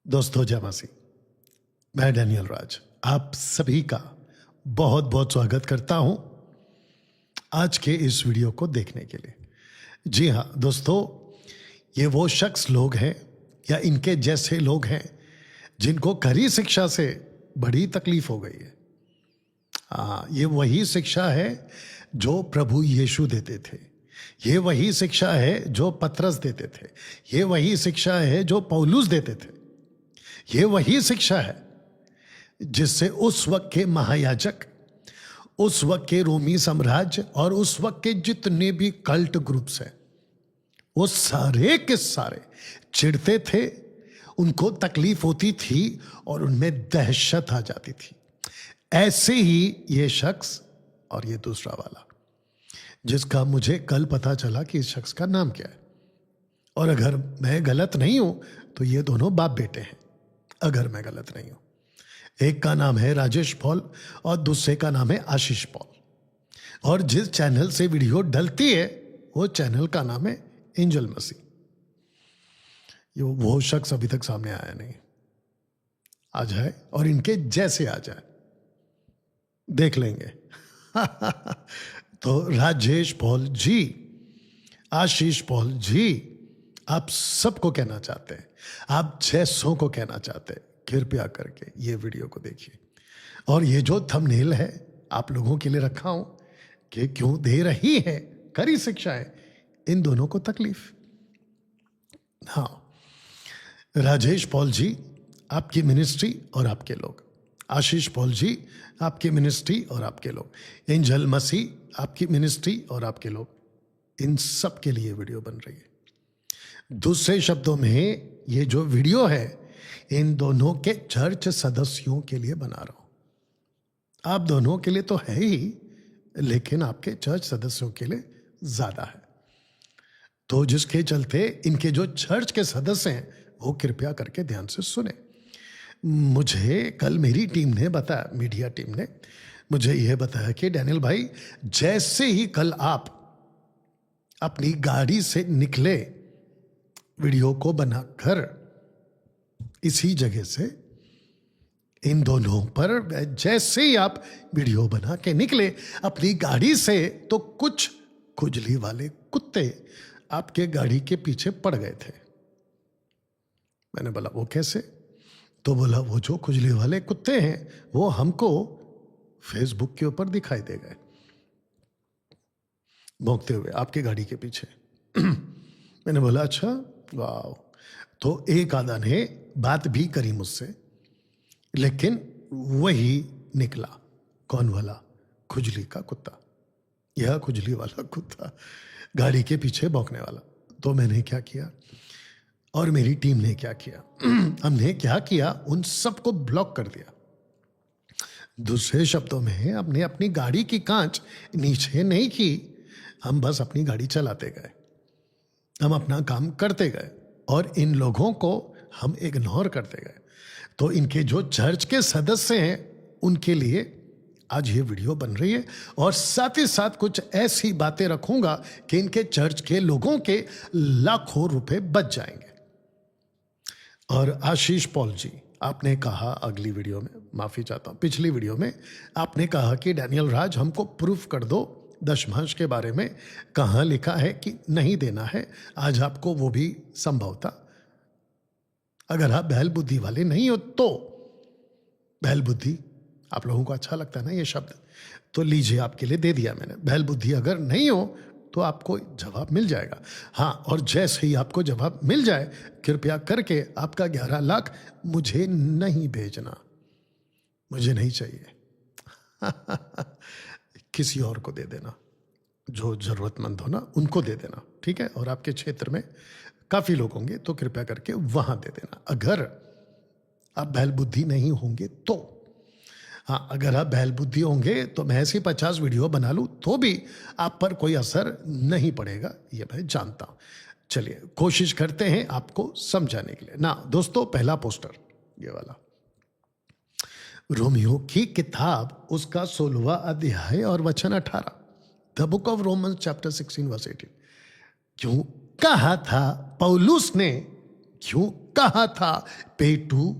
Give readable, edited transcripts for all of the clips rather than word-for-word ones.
दोस्तों जय मसीह। मैं डैनियल राज आप सभी का बहुत बहुत स्वागत करता हूं आज के इस वीडियो को देखने के लिए। जी हाँ दोस्तों, ये वो शख्स लोग हैं या इनके जैसे लोग हैं जिनको खरी शिक्षा से बड़ी तकलीफ हो गई है। हाँ, ये वही शिक्षा है जो प्रभु यीशु देते थे। ये वही शिक्षा है जो पतरस देते थे। ये वही शिक्षा है जो पौलुस देते थे। ये वही शिक्षा है जिससे उस वक्त के महायाजक, उस वक्त के रोमी साम्राज्य और उस वक्त के जितने भी कल्ट ग्रुप्स हैं वो सारे के सारे चिढ़ते थे, उनको तकलीफ होती थी और उनमें दहशत आ जाती थी। ऐसे ही ये शख्स और ये दूसरा वाला, जिसका मुझे कल पता चला कि इस शख्स का नाम क्या है, और अगर मैं गलत नहीं हूं तो ये दोनों बाप बेटे हैं, अगर मैं गलत नहीं हूं। एक का नाम है राजेश पॉल और दूसरे का नाम है आशीष पॉल, और जिस चैनल से वीडियो डलती है वो चैनल का नाम है एंजल मसीह। ये वो शख्स अभी तक सामने आया नहीं, आ जाए और इनके जैसे आ जाए, देख लेंगे। तो राजेश पॉल जी, आशीष पॉल जी, आप सबको कहना चाहते हैं, आप जैसों को कहना चाहते हैं, कृपया करके ये वीडियो को देखिए। और ये जो थंबनेल है आप लोगों के लिए रखा हूं कि क्यों दे रही है खरी शिक्षाएं इन दोनों को तकलीफ। हाँ, राजेश पॉल जी आपकी मिनिस्ट्री और आपके लोग, आशीष पॉल जी आपकी मिनिस्ट्री और आपके लोग, एंजल मसीह आपकी मिनिस्ट्री और आपके लोग, इन सब के लिए वीडियो बन रही है। दूसरे शब्दों में ये जो वीडियो है इन दोनों के चर्च सदस्यों के लिए बना रहा हूं। आप दोनों के लिए तो है ही, लेकिन आपके चर्च सदस्यों के लिए ज्यादा है। तो जिसके चलते इनके जो चर्च के सदस्य हैं वो कृपया करके ध्यान से सुने। मुझे कल मेरी टीम ने बताया, मीडिया टीम ने मुझे यह बताया कि डैनियल भाई, जैसे ही कल आप अपनी गाड़ी से निकले वीडियो को बनाकर इसी जगह से, इन दोनों पर जैसे ही आप वीडियो बना के निकले अपनी गाड़ी से, तो कुछ खुजली वाले कुत्ते आपके गाड़ी के पीछे पड़ गए थे। मैंने बोला वो कैसे? तो बोला वो जो खुजली वाले कुत्ते हैं वो हमको फेसबुक के ऊपर दिखाई दे गए भौंकते हुए आपके गाड़ी के पीछे। मैंने बोला अच्छा, वाह। तो एक आधा ने बात भी करी मुझसे, लेकिन वही निकला। कौन वाला? खुजली का कुत्ता, यह खुजली वाला कुत्ता गाड़ी के पीछे भौंकने वाला। तो मैंने क्या किया और मेरी टीम ने क्या किया? हमने क्या किया, उन सबको ब्लॉक कर दिया। दूसरे शब्दों में हमने अपनी गाड़ी की कांच नीचे नहीं की, हम बस अपनी गाड़ी चलाते गए, हम अपना काम करते गए और इन लोगों को हम इग्नोर करते गए। तो इनके जो चर्च के सदस्य हैं उनके लिए आज ये वीडियो बन रही है, और साथ ही साथ कुछ ऐसी बातें रखूंगा कि इनके चर्च के लोगों के लाखों रुपए बच जाएंगे। और आशीष पॉल जी, आपने कहा अगली वीडियो में, माफी चाहता हूं, पिछली वीडियो में आपने कहा कि डैनियल राज हमको प्रूफ कर दो दशमांश के बारे में, कहां लिखा है कि नहीं देना है। आज आपको वो भी संभव था, अगर आप बैल बुद्धि वाले नहीं हो तो। बैल बुद्धि आप लोगों को अच्छा लगता है ना ये शब्द, तो लीजिए आपके लिए दे दिया मैंने। बैल बुद्धि अगर नहीं हो तो आपको जवाब मिल जाएगा। हाँ, और जैसे ही आपको जवाब मिल जाए कृपया करके आपका 11 लाख मुझे नहीं भेजना, मुझे नहीं चाहिए। किसी और को दे देना, जो जरूरतमंद हो ना उनको दे देना, ठीक है? और आपके क्षेत्र में काफी लोग होंगे तो कृपया करके वहां दे देना, अगर आप बैल बुद्धि नहीं होंगे तो। हाँ, अगर आप बैल बुद्धि होंगे तो मैं ऐसी 50 वीडियो बना लूं तो भी आप पर कोई असर नहीं पड़ेगा, ये मैं जानता हूं। चलिए कोशिश करते हैं आपको समझाने के लिए ना। दोस्तों, पहला पोस्टर ये वाला, रोमियो की किताब, उसका 16वां अध्याय और वचन 18, the book of Romans chapter 16 verse 18। क्यों कहा था पौलुस ने, क्यों कहा था पेटू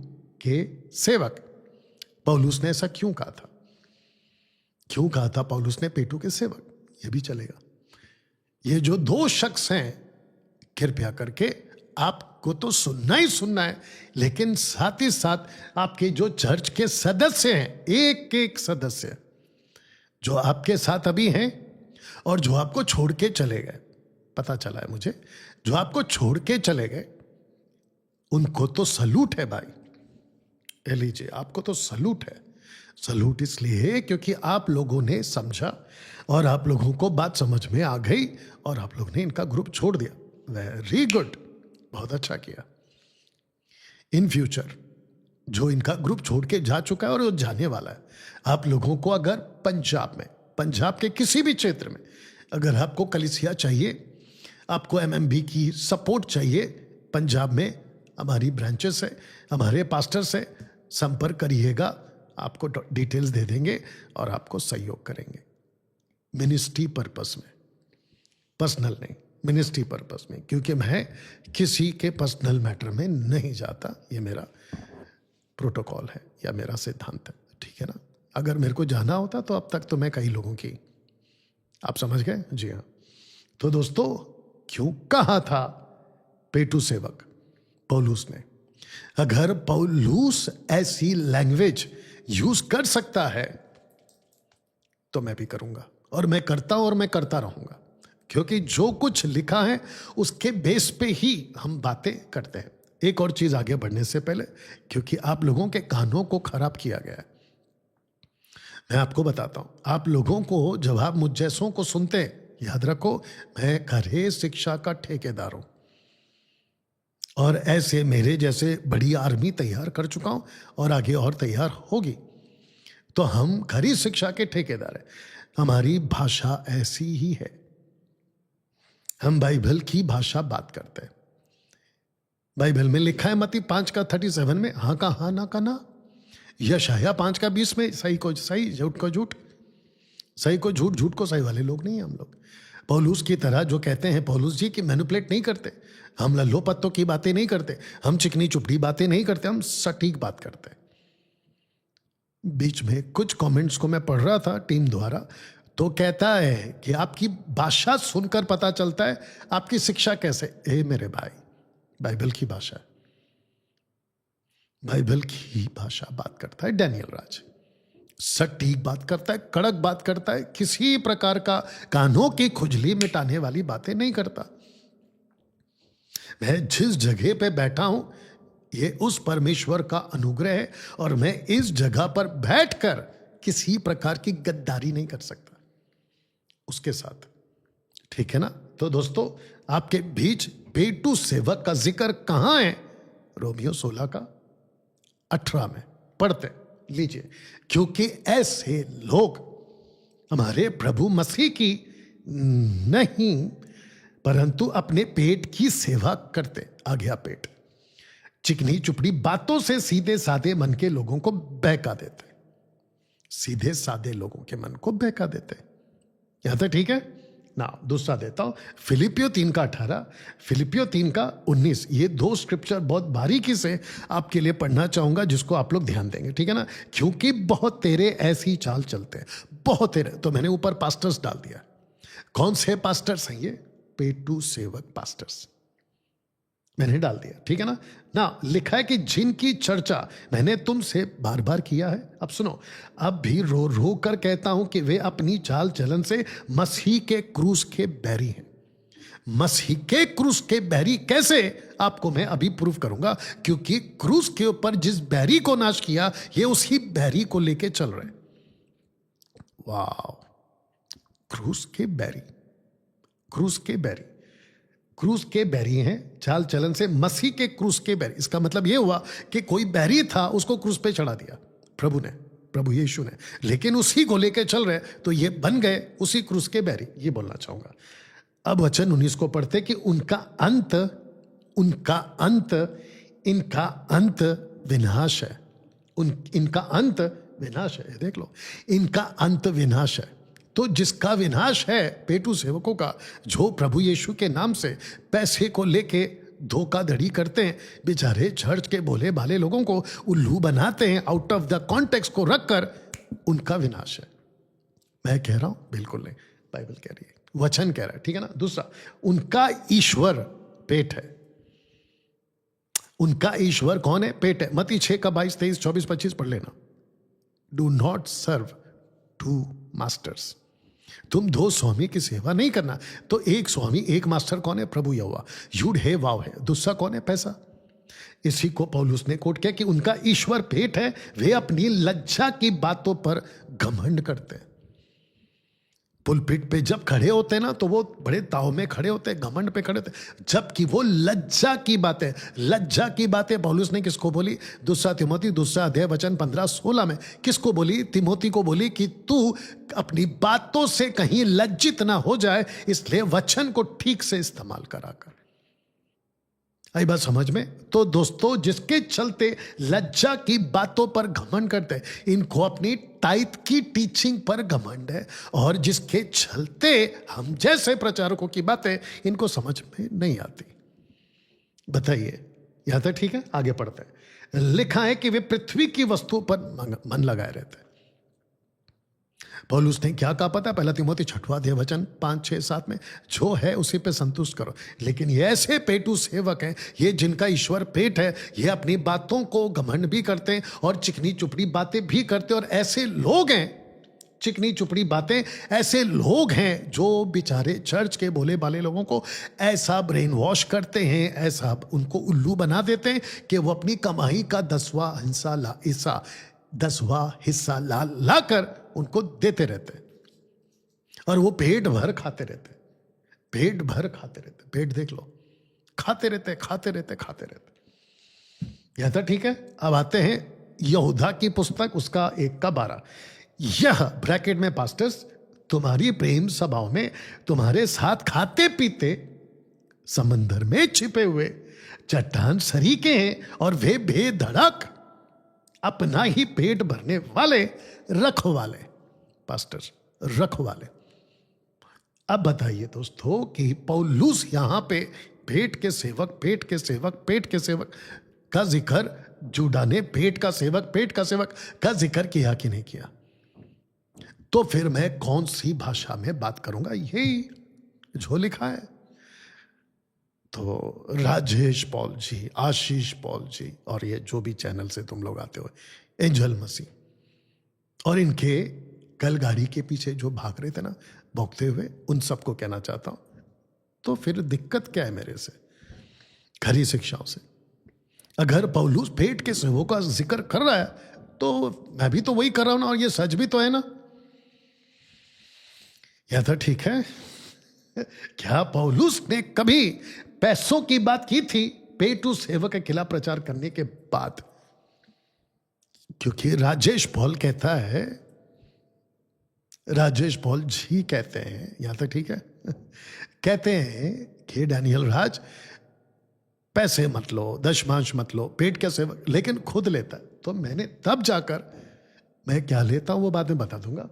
के सेवक? पौलुस ने ऐसा क्यों कहा था? क्यों कहा था पौलुस ने पेटू के सेवक? ये भी चलेगा। ये जो दो शख्स हैं, कृपया करके आपको तो सुनना ही सुनना है, लेकिन साथ ही साथ आपके जो चर्च के सदस्य हैं, एक एक सदस्य जो आपके साथ अभी हैं और जो आपको छोड़ के चले गए, पता चला है मुझे, जो आपको छोड़ के चले गए, उनको तो सलूट है भाई। ले लीजिए, आपको तो सलूट है। सलूट इसलिए क्योंकि आप लोगों ने समझा और आप लोगों को बात समझ में आ गई और आप लोगों ने इनका ग्रुप छोड़ दिया। वेरी गुड, बहुत अच्छा किया। इन फ्यूचर जो इनका ग्रुप छोड़ के जा चुका है और वो जाने वाला है, आप लोगों को अगर पंजाब में, पंजाब के किसी भी क्षेत्र में अगर आपको कलीसिया चाहिए, आपको एमएमबी की सपोर्ट चाहिए, पंजाब में हमारी ब्रांचेस है, हमारे पास्टर से संपर्क करिएगा, आपको डिटेल्स दे देंगे और आपको सहयोग करेंगे मिनिस्ट्री पर्पस में, पर्सनल नहीं, मिनिस्ट्री पर्पस में, क्योंकि मैं किसी के पर्सनल मैटर में नहीं जाता। ये मेरा प्रोटोकॉल है या मेरा सिद्धांत है, ठीक है ना। अगर मेरे को जाना होता तो अब तक तो मैं कई लोगों की, आप समझ गए? जी हाँ। तो दोस्तों, क्यों कहा था पेटू सेवक पौलुस ने? अगर पौलुस ऐसी लैंग्वेज यूज कर सकता है तो मैं भी करूंगा, और मैं करता हूं और मैं करता रहूंगा, क्योंकि जो कुछ लिखा है उसके बेस पे ही हम बातें करते हैं। एक और चीज आगे बढ़ने से पहले, क्योंकि आप लोगों के कानों को खराब किया गया है, मैं आपको बताता हूं। आप लोगों को, जब आप मुझ जैसों को सुनते हैं, याद रखो मैं घरे शिक्षा का ठेकेदार हूं और ऐसे मेरे जैसे बड़ी आर्मी तैयार कर चुका हूं और आगे और तैयार होगी। तो हम खरी शिक्षा के ठेकेदार हैं। हमारी भाषा ऐसी ही है, हम बाइबल की भाषा बात करते हैं। बाइबल में लिखा है मत्ती 5:37 में, हाँ का हाँ, ना का ना। यशाया 5:20 में, सही को सही, झूठ को झूठ, सही को झूठ, झूठ को सही वाले लोग नहीं हैं हम लोग। पौलुस की तरह जो कहते हैं पौलुस जी कि मैनिपुलेट नहीं करते, हम लल्लो पत्तों की बातें नहीं करते, हम चिकनी चुपड़ी बातें नहीं करते, हम सटीक बात करते हैं। बीच में कुछ कमेंट्स को मैं पढ़ रहा था टीम द्वारा, तो कहता है कि आपकी भाषा सुनकर पता चलता है आपकी शिक्षा कैसे। ए मेरे भाई, बाइबल की भाषा, बाइबल की भाषा बात करता है डैनियल राज, सटीक बात करता है, कड़क बात करता है, किसी प्रकार का कानों की खुजली मिटाने वाली बातें नहीं करता। मैं जिस जगह पे बैठा हूं, ये उस परमेश्वर का अनुग्रह है और मैं इस जगह पर बैठकर किसी प्रकार की गद्दारी नहीं कर सकता उसके साथ, ठीक है ना। तो दोस्तों, आपके बीच पेटू सेवक का जिक्र कहां है? रोमियो 16:18 में पढ़ते लीजिए, क्योंकि ऐसे लोग हमारे प्रभु मसीह की नहीं परंतु अपने पेट की सेवा करते। आ गया पेट, चिकनी चुपड़ी बातों से सीधे साधे मन के लोगों को बहका देते, सीधे साधे लोगों के मन को बहका देते। यहां तक ठीक है ना। दूसरा देता हूं, फिलिपियो 3:18, फिलिपियो 3:19। ये दो स्क्रिप्चर बहुत बारीकी से आपके लिए पढ़ना चाहूंगा, जिसको आप लोग ध्यान देंगे, ठीक है ना। क्योंकि बहुत तेरे ऐसी चाल चलते हैं, बहुत तेरे। तो मैंने ऊपर पास्टर्स डाल दिया। कौन से पास्टर्स हैं ये? पेटू सेवक पास्टर्स मैंने डाल दिया, ठीक है ना। ना लिखा है कि जिनकी चर्चा मैंने तुमसे बार बार किया है, अब सुनो, अब भी रो रो कर कहता हूं कि वे अपनी चाल चलन से मसीह के क्रूस के बैरी हैं। मसीह के क्रूस के बैरी कैसे? आपको मैं अभी प्रूव करूंगा, क्योंकि क्रूस के ऊपर जिस बैरी को नाश किया, ये उसी बैरी को लेके चल रहे। वाह, क्रूस के बैरी, क्रूस के बैरी, क्रूस के बैरी हैं चाल चलन से मसीह के क्रूस के बैरी। इसका मतलब यह हुआ कि कोई बैरी था, उसको क्रूस पे चढ़ा दिया प्रभु ने, प्रभु यीशु ने, लेकिन उसी को लेके चल रहे, तो ये बन गए उसी क्रूस के बैरी। ये बोलना चाहूंगा। अब वचन 19 को पढ़ते कि उनका अंत इनका अंत विनाश है। इनका अंत विनाश है, देख लो, इनका अंत विनाश है। तो जिसका विनाश है पेटू सेवकों का, जो प्रभु यीशु के नाम से पैसे को लेके धोखाधड़ी करते हैं, बेचारे चर्च के भोले भाले लोगों को उल्लू बनाते हैं, आउट ऑफ द कॉन्टेक्स्ट को रखकर उनका विनाश है। मैं कह रहा हूं? बिल्कुल नहीं, बाइबल कह रही है, वचन कह रहा है, ठीक है ना। दूसरा, उनका ईश्वर पेट है। उनका ईश्वर कौन है? पेट है। मत्ती 6 का 22, 23, 24, 25 पढ़ लेना। Do not serve two masters. तुम दो स्वामी की सेवा नहीं करना। तो एक स्वामी, एक मास्टर कौन है? प्रभु यहोवा, यूड है वाव है। दूसरा कौन है? पैसा। इसी को पौलुस ने कोट किया कि उनका ईश्वर पेट है, वे अपनी लज्जा की बातों पर घमंड करते हैं। पुलपिट पे जब खड़े होते हैं ना, तो वो बड़े ताव में खड़े होते हैं, घमंड पे खड़े होते हैं, जबकि वो लज्जा की बातें पौलुस ने किसको बोली? दूसरा तिमोथी 2 अध्याय वचन 15-16 में किसको बोली? तिमोथी को बोली कि तू अपनी बातों से कहीं लज्जित ना हो जाए, इसलिए वचन को ठीक से इस्तेमाल करा कर। आई बात समझ में? तो दोस्तों, जिसके चलते लज्जा की बातों पर घमंड करते हैं, इनको अपनी टाइट की टीचिंग पर घमंड है, और जिसके चलते हम जैसे प्रचारकों की बातें इनको समझ में नहीं आती। बताइए, यहां तक ठीक है? आगे पढ़ते हैं। लिखा है कि वे पृथ्वी की वस्तुओं पर मन लगाए रहते हैं। पौलुस ने क्या कहा पता? पहला तिमोथी 6वां अध्याय वचन 5, 6, 7 में, जो है उसी पे संतुष्ट करो। लेकिन ये ऐसे पेटू सेवक हैं, ये जिनका ईश्वर पेट है, ये अपनी बातों को घमंड भी करते हैं और चिकनी चुपड़ी बातें भी करते हैं। और ऐसे लोग हैं, चिकनी चुपड़ी बातें, ऐसे लोग हैं जो बेचारे चर्च के भोले भाले लोगों को ऐसा ब्रेन वॉश करते हैं, ऐसा उनको उल्लू बना देते हैं कि वो अपनी कमाई का 10वां हिस्सा लाकर उनको देते रहते हैं, और वो पेट भर खाते रहते, पेट देख लो, खाते रहते। यह तो ठीक है। अब आते हैं यहूदा की पुस्तक, उसका 1:12। यह ब्रैकेट में पास्टर्स तुम्हारी प्रेम सभाओं में तुम्हारे साथ खाते पीते समंदर में छिपे हुए चट्टान सरीखे हैं, और वे बेधड़क अपना ही पेट भरने वाले रखवाले, पास्टर रखवाले। अब बताइए दोस्तों कि पौलुस यहां पे पेट के सेवक का जिक्र, जूडा ने पेट का सेवक का जिक्र किया कि नहीं किया? तो फिर मैं कौन सी भाषा में बात करूंगा? यही जो लिखा है। तो राजेश पॉल जी, आशीष पॉल जी, और ये जो भी चैनल से तुम लोग आते हो, एंजल मसीह, और इनके कल गाड़ी के पीछे जो भाग रहे थे ना भौंकते हुए, उन सबको कहना चाहता हूं, तो फिर दिक्कत क्या है मेरे से, खरी शिक्षाओं से? अगर पौलुस पेट के सेवकों का जिक्र कर रहा है, तो मैं भी तो वही कर रहा हूं ना, और ये सच भी तो है ना। यह तो ठीक है। क्या पौलुस ने कभी पैसों की बात की थी पेटू सेवक के खिलाफ प्रचार करने के बाद? क्योंकि राजेश पॉल कहता है, राजेश पॉल जी कहते हैं, यहां तक ठीक है, कहते हैं कि डैनियल राज, पैसे मत लो, दशमांश मत लो, पेट का सेवक, लेकिन खुद लेता है। तो मैंने तब जाकर, मैं क्या लेता हूं वो बातें बता दूंगा।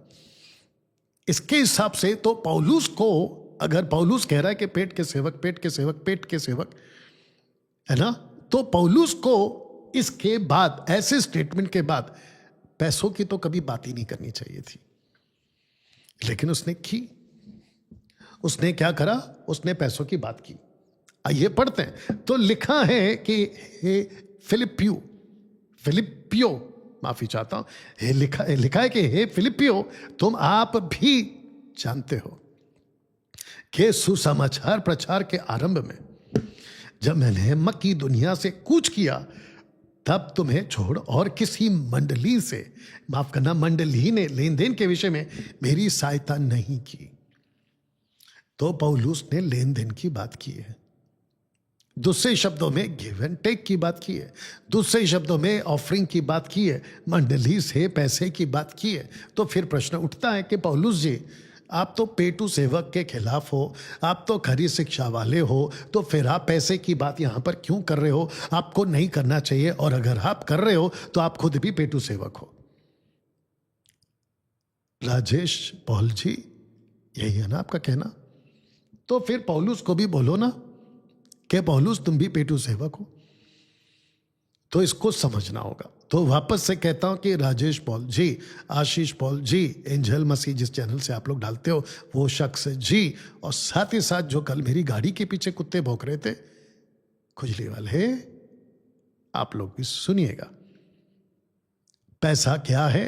इसके हिसाब से तो पौलुस को, अगर पौलुस कह रहा है कि पेट के सेवक है ना, तो पौलुस को इसके बाद, ऐसे स्टेटमेंट के बाद, पैसों की तो कभी बात ही नहीं करनी चाहिए थी, लेकिन उसने की। उसने क्या करा? उसने पैसों की बात की। आइए पढ़ते हैं। तो लिखा है कि हे फिलिपियो, माफी चाहता हूं, लिखा है कि हे फिलिपियो, तुम आप भी जानते हो कि सुसमाचार प्रचार के आरंभ में जब मैंने मक्की दुनिया से कूच किया, तब तुम्हें छोड़ और किसी मंडली से, माफ करना, मंडली ने लेन देन के विषय में मेरी सहायता नहीं की। तो पौलुस ने लेन देन की बात की है, दूसरे शब्दों में गिव एंड टेक की बात की है, दूसरे शब्दों में ऑफरिंग की बात की है, मंडली से पैसे की बात की है। तो फिर प्रश्न उठता है कि पौलुस जी, आप तो पेटू सेवक के खिलाफ हो, आप तो खरी शिक्षा वाले हो, तो फिर आप पैसे की बात यहां पर क्यों कर रहे हो? आपको नहीं करना चाहिए, और अगर आप कर रहे हो तो आप खुद भी पेटू सेवक हो। राजेश पॉल जी, यही है ना आपका कहना? तो फिर पौलुस को भी बोलो ना कि पौलुस तुम भी पेटू सेवक हो, तो इसको समझना होगा। तो वापस से कहता हूं कि राजेश पॉल जी, आशीष पॉल जी, एंजल मसीह जिस चैनल से आप लोग डालते हो वो शख्स जी, और साथ ही साथ जो कल मेरी गाड़ी के पीछे कुत्ते भौंक रहे थे, खुजली वाले, आप लोग भी सुनिएगा। पैसा क्या है,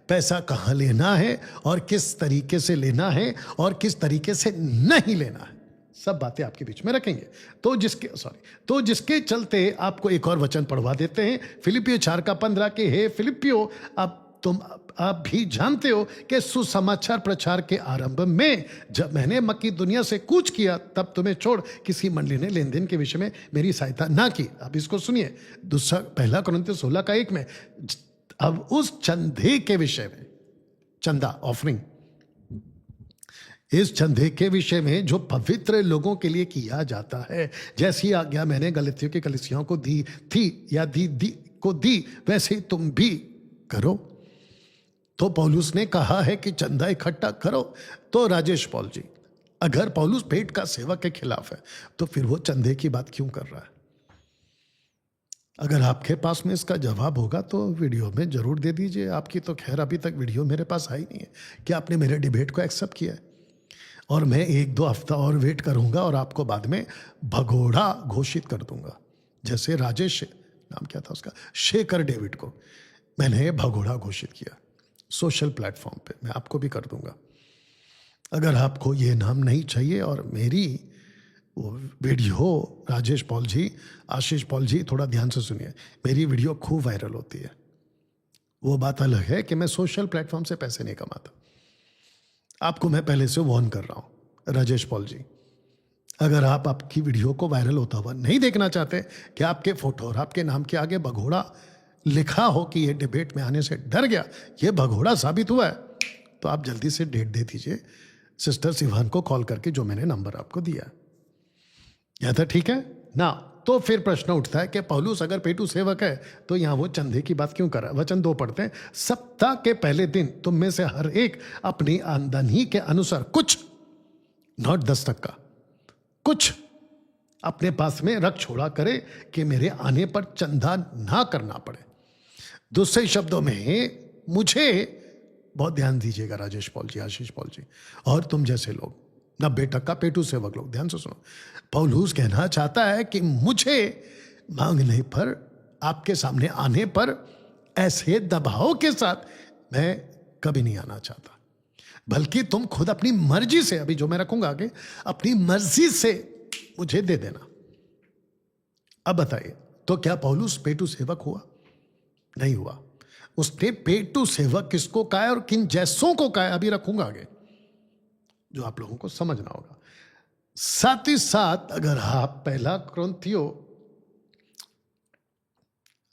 पैसा कहां लेना है, और किस तरीके से लेना है और किस तरीके से नहीं लेना है, सब बातें आपके बीच में रखेंगे। तो जिसके चलते आपको एक और वचन पढ़वा देते हैं, फिलिपियो 4:15 के, हे फिलिपियो, आप भी जानते हो कि सुसमाचार प्रचार के आरंभ में जब मैंने मकीदुनिया से कूच किया, तब तुम्हें छोड़ किसी मंडली ने लेन देन के विषय में मेरी सहायता ना की। अब इसको सुनिए, दूसरा 1 कुरिन्थियों 16:1 में, अब उस चंदे के विषय में, चंदा ऑफरिंग, इस चंदे के विषय में जो पवित्र लोगों के लिए किया जाता है, जैसी आज्ञा मैंने गलतियों की कलीसियाओं को दी थी या दी वैसे ही तुम भी करो। तो पौलुस ने कहा है कि चंदा इकट्ठा करो। तो राजेश पॉल जी, अगर पौलुस पेट का सेवक के खिलाफ है तो फिर वो चंदे की बात क्यों कर रहा है? अगर आपके पास में इसका जवाब होगा तो वीडियो में जरूर दे दीजिए। आपकी तो खैर अभी तक वीडियो मेरे पास आई नहीं है कि आपने मेरे डिबेट को एक्सेप्ट किया है, और मैं 1-2 हफ्ता और वेट करूंगा और आपको बाद में भगोड़ा घोषित कर दूंगा। जैसे राजेश, नाम क्या था उसका, शेखर डेविड को मैंने भगोड़ा घोषित किया सोशल प्लेटफॉर्म पे, मैं आपको भी कर दूंगा। अगर आपको ये नाम नहीं चाहिए, और मेरी वो वीडियो, राजेश पॉल जी, आशीष पॉल जी, थोड़ा ध्यान से सुनिए, मेरी वीडियो खूब वायरल होती है। वो बात अलग है कि मैं सोशल प्लेटफॉर्म से पैसे नहीं कमाता। आपको मैं पहले से वार्न कर रहा हूं, राजेश पॉल जी, अगर आप आपकी वीडियो को वायरल होता हुआ नहीं देखना चाहते कि आपके फोटो और आपके नाम के आगे भगोड़ा लिखा हो कि ये डिबेट में आने से डर गया, ये भगोड़ा साबित हुआ है, तो आप जल्दी से डेट दे दीजिए सिस्टर सिवान को कॉल करके, जो मैंने नंबर आपको दिया। यह था ठीक है ना? तो फिर प्रश्न उठता है कि पौलुस अगर पेटू सेवक है तो यहां वो चंदे की बात क्यों कर रहा है? वचन 2 पढ़ते हैं, सप्ताह के पहले दिन तुम में से हर एक अपनी आमदनी के अनुसार कुछ, नॉट 10%, कुछ अपने पास में रख छोड़ा करे कि मेरे आने पर चंदा ना करना पड़े। दूसरे शब्दों में, मुझे, बहुत ध्यान दीजिएगा राजेश पॉल जी, आशीष पॉल जी, और तुम जैसे लोग 90% पेटू सेवक लोग, ध्यान से सुनो। पौलुस कहना चाहता है कि मुझे मांगने पर, आपके सामने आने पर ऐसे दबाव के साथ मैं कभी नहीं आना चाहता, बल्कि तुम खुद अपनी मर्जी से, अभी जो मैं रखूंगा आगे, अपनी मर्जी से मुझे दे देना। अब बताइए, तो क्या पौलुस पेटू सेवक हुआ? नहीं हुआ। उसने पेटू सेवक किसको कहा है और किन जैसों को कहा है, अभी रखूंगा आगे, जो आप लोगों को समझना होगा। साथ ही साथ अगर आप 1 कुरिन्थियों,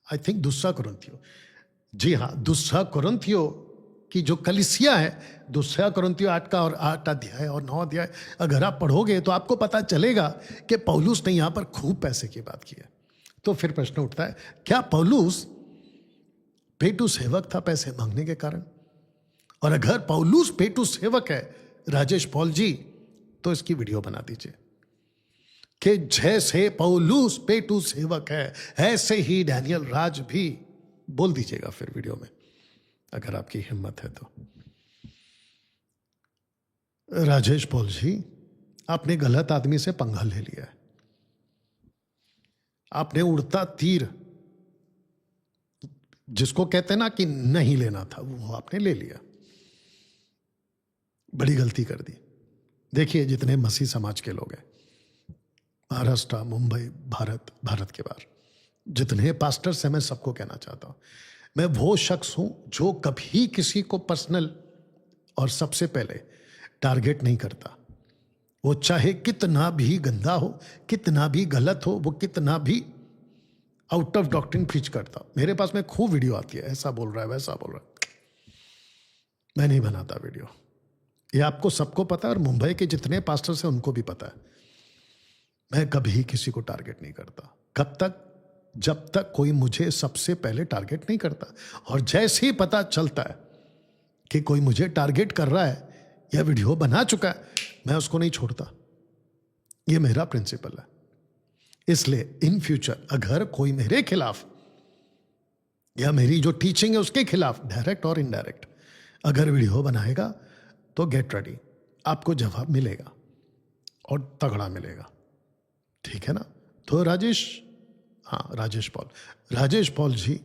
आई थिंक 2 कुरिन्थियों, जी हाँ, 2 कुरिन्थियों की जो कलीसिया है, 2 कुरिन्थियों 8 अध्याय और 9 अध्याय अगर आप पढ़ोगे तो आपको पता चलेगा कि पौलुस ने यहां पर खूब पैसे की बात की है। तो फिर प्रश्न उठता है, क्या पौलुस पेटू सेवक था पैसे मांगने के कारण? और अगर पौलुस पेटू सेवक है राजेश पॉल जी, तो इसकी वीडियो बना दीजिए कि जैसे पौलुस पेटू सेवक है ऐसे ही डैनियल राज भी, बोल दीजिएगा फिर वीडियो में अगर आपकी हिम्मत है तो। राजेश पॉल जी, आपने गलत आदमी से पंगा ले लिया है। आपने उड़ता तीर, जिसको कहते ना कि नहीं लेना था, वो आपने ले लिया, बड़ी गलती कर दी। देखिए, जितने मसीह समाज के लोग हैं, महाराष्ट्र, मुंबई, भारत के बाहर जितने पास्टर्स हैं, मैं सबको कहना चाहता हूं, मैं वो शख्स हूं जो कभी किसी को पर्सनल और सबसे पहले टारगेट नहीं करता। वो चाहे कितना भी गंदा हो, कितना भी गलत हो, वो कितना भी आउट ऑफ डॉक्ट्रिन प्रीच करता। मेरे पास में खूब वीडियो आती है, ऐसा बोल रहा है, वैसा बोल रहा है, मैं नहीं बनाता वीडियो, ये आपको सबको पता है, और मुंबई के जितने पास्टर्स हैं उनको भी पता है। मैं कभी किसी को टारगेट नहीं करता, कब तक, जब तक कोई मुझे सबसे पहले टारगेट नहीं करता। और जैसे ही पता चलता है कि कोई मुझे टारगेट कर रहा है या वीडियो बना चुका है, मैं उसको नहीं छोड़ता। ये मेरा प्रिंसिपल है। इसलिए इन फ्यूचर अगर कोई मेरे खिलाफ या मेरी जो टीचिंग है उसके खिलाफ डायरेक्ट और इनडायरेक्ट अगर वीडियो बनाएगा तो गेट रेडी, आपको जवाब मिलेगा और तगड़ा मिलेगा, ठीक है ना। तो राजेश पॉल जी,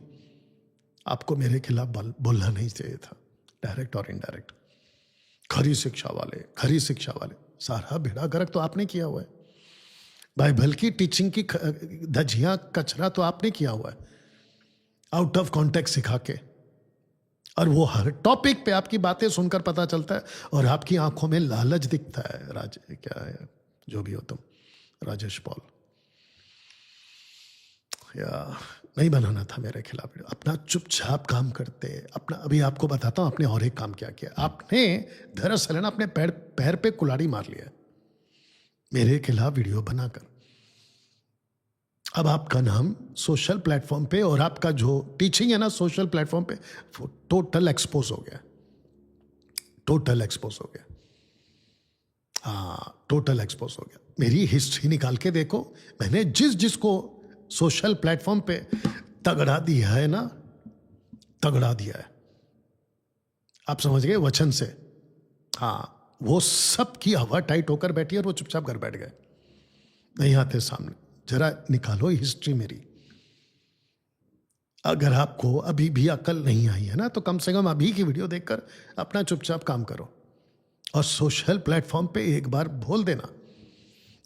आपको मेरे खिलाफ बोलना नहीं चाहिए था, डायरेक्ट और इनडायरेक्ट। खरी शिक्षा वाले सारा बेड़ा गर्क तो आपने किया हुआ है। बाइबल की टीचिंग की धजियां कचरा तो आपने किया हुआ है, आउट ऑफ कॉन्टेक्स्ट सिखा के। और वो हर टॉपिक पे आपकी बातें सुनकर पता चलता है और आपकी आंखों में लालच दिखता है। क्या है जो भी हो तुम, राजेश पॉल, या नहीं बनाना था मेरे खिलाफ। अपना चुपचाप काम करते अपना। अभी आपको बताता हूं आपने और एक काम क्या किया। आपने दरअसल है ना अपने पैर पे कुल्हाड़ी मार लिया मेरे खिलाफ वीडियो बनाकर। अब आपका नाम सोशल प्लेटफॉर्म पे और आपका जो टीचिंग है ना सोशल प्लेटफॉर्म पे टोटल एक्सपोज हो गया। टोटल एक्सपोज हो गया। मेरी हिस्ट्री निकाल के देखो, मैंने जिसको सोशल प्लेटफॉर्म पे तगड़ा दिया है ना, तगड़ा दिया है, आप समझ गए वचन से। वो सब की हवा टाइट होकर बैठी और वो चुपचाप घर बैठ गए, नहीं आते सामने। जरा निकालो हिस्ट्री मेरी। अगर आपको अभी भी अकल नहीं आई है ना तो कम से कम अभी की वीडियो देखकर अपना चुपचाप काम करो और सोशल प्लेटफॉर्म पे एक बार बोल देना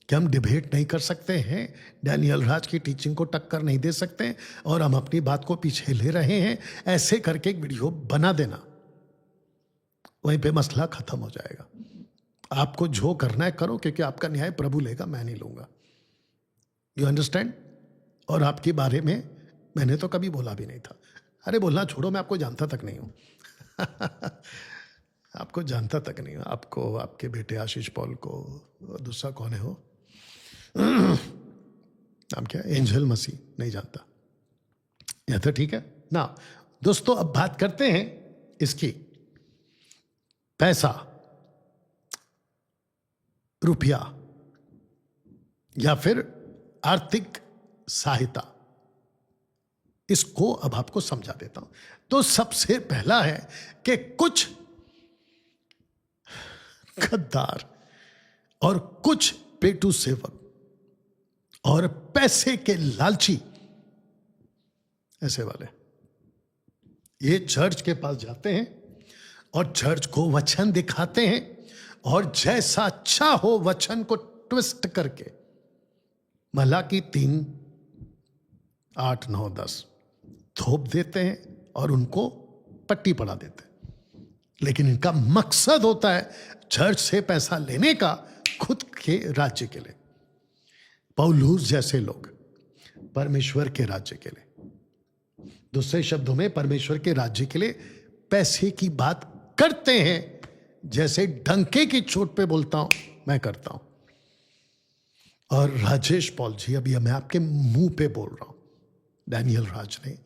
कि हम डिबेट नहीं कर सकते हैं, डैनियल राज की टीचिंग को टक्कर नहीं दे सकते और हम अपनी बात को पीछे ले रहे हैं। ऐसे करके एक वीडियो बना देना, वहीं पे मसला खत्म हो जाएगा। आपको जो करना है करो, क्योंकि आपका न्याय प्रभु लेगा, मैं नहीं लूंगा। You understand. और आपके बारे में मैंने तो कभी बोला भी नहीं था। अरे बोलना छोड़ो, मैं आपको जानता तक नहीं हूं। आपको जानता तक नहीं हूं, आपको, आपके बेटे आशीष पॉल को, दूसरा कौन है वो, नाम क्या, एंजल मसीह, नहीं जानता। यह तो ठीक है ना। दोस्तों अब बात करते हैं इसकी, पैसा, रुपया या फिर आर्थिक सहायता, इसको अब आपको समझा देता हूं। तो सबसे पहला है कि कुछ गद्दार और कुछ पेटू सेवक और पैसे के लालची ऐसे वाले ये चर्च के पास जाते हैं और चर्च को वचन दिखाते हैं और जैसा अच्छा हो वचन को ट्विस्ट करके मलाकी 3, 8, 9, 10 थोप देते हैं और उनको पट्टी पड़ा देते हैं। लेकिन इनका मकसद होता है चर्च से पैसा लेने का, खुद के राज्य के लिए। पौलुस जैसे लोग परमेश्वर के राज्य के लिए, दूसरे शब्दों में परमेश्वर के राज्य के लिए पैसे की बात करते हैं, जैसे डंके की चोट पे बोलता हूं मैं करता हूं। और राजेश पॉल जी, अभी मैं आपके मुंह पे बोल रहा हूं, डैनियल राज ने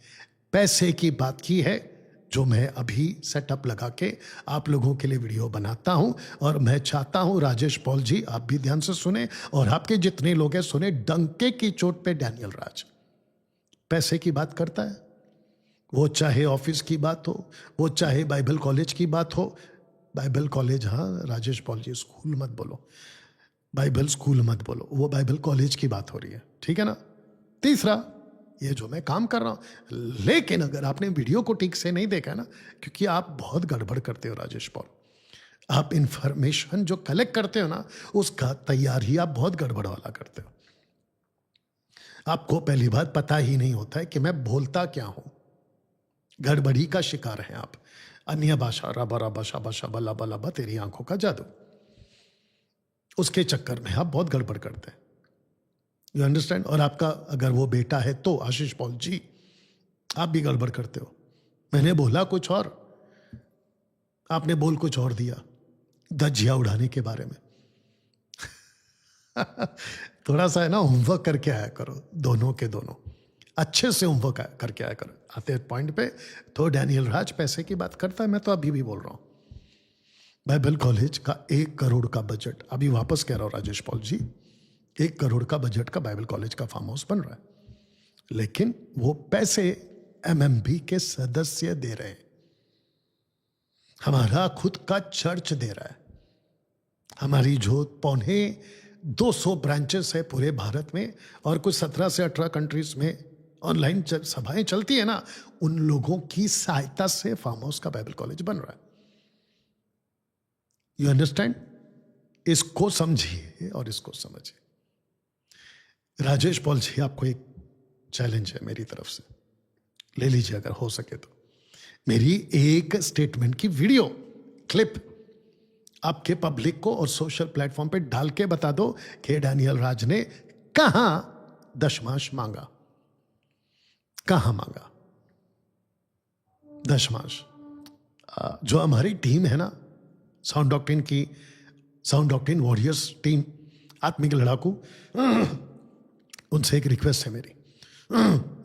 पैसे की बात की है, जो मैं अभी सेटअप लगा के आप लोगों के लिए वीडियो बनाता हूं। और मैं चाहता हूं राजेश पॉल जी आप भी ध्यान से सुने और आपके जितने लोग हैं सुने। डंके की चोट पे डैनियल राज पैसे की बात करता है, वो चाहे ऑफिस की बात हो, वो चाहे बाइबल कॉलेज की बात हो। बाइबल कॉलेज, हाँ राजेश पॉल जी स्कूल मत बोलो, बाइबल स्कूल मत बोलो, वो बाइबल कॉलेज की बात हो रही है, ठीक है ना। तीसरा, ये जो मैं काम कर रहा हूं, लेकिन अगर आपने वीडियो को ठीक से नहीं देखा ना, क्योंकि आप बहुत गड़बड़ करते हो राजेश पॉल, आप इंफॉर्मेशन जो कलेक्ट करते हो ना उसका तैयार ही आप बहुत गड़बड़ वाला करते हो। आपको पहली बात पता ही नहीं होता है कि मैं बोलता क्या हूं, गड़बड़ी का शिकार हैं आप। अन्य भाषा, रबा रबा शाबा शाबा लबा लबा, तेरी आंखों का जादू, उसके चक्कर में आप बहुत गड़बड़ करते हैं। You understand. और आपका अगर वो बेटा है तो आशीष पॉल जी आप भी गड़बड़ करते हो। मैंने बोला कुछ और, आपने बोल कुछ और दिया, धज्जियां उड़ाने के बारे में। थोड़ा सा है ना होमवर्क करके आया करो, दोनों के दोनों अच्छे से होमवर्क करके आया करो। आते पॉइंट पे तो डैनियल राज पैसे की बात करता है, मैं तो अभी भी बोल रहा हूं बाइबल कॉलेज का 1 करोड़ का बजट, अभी वापस कह रहा हूं राजेश पॉल जी, 1 करोड़ का बजट का बाइबल कॉलेज का फार्म हाउस बन रहा है, लेकिन वो पैसे एमएमबी के सदस्य दे रहे हैं, हमारा खुद का चर्च दे रहा है। हमारी जो 250 ब्रांचेस है पूरे भारत में और कुछ 17 से 18 कंट्रीज में ऑनलाइन सभाएं चलती है ना, उन लोगों की सहायता से फार्म हाउस का बाइबल कॉलेज बन रहा है। You understand? इसको समझिए और इसको समझिए। राजेश पॉल जी, आपको एक चैलेंज है मेरी तरफ से, ले लीजिए अगर हो सके तो। मेरी एक स्टेटमेंट की वीडियो क्लिप आपके पब्लिक को और सोशल प्लेटफॉर्म पे डाल के बता दो कि डैनियल राज ने कहां दशमांश मांगा, कहां मांगा दशमांश। जो हमारी टीम है ना, साउंड डॉक्ट्रिन वॉरियर्स टीम, आत्मिक लड़ाकू, उनसे एक रिक्वेस्ट है मेरी।